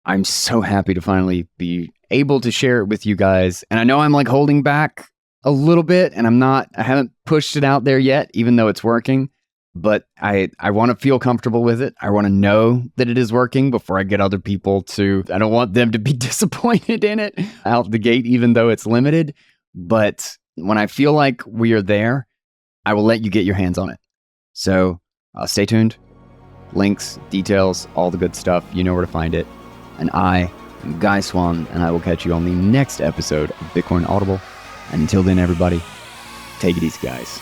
I'm so happy to finally be able to share it with you guys. And I know I'm like holding back a little bit, and I haven't pushed it out there yet, even though it's working. But I want to feel comfortable with it. I want to know that it is working before I get other people to, I don't want them to be disappointed in it out the gate, even though it's limited. But when I feel like we are there, I will let you get your hands on it. So stay tuned. Links, details, all the good stuff. You know where to find it. And I am Guy Swan, and I will catch you on the next episode of Bitcoin Audible. And until then, everybody, take it easy, guys.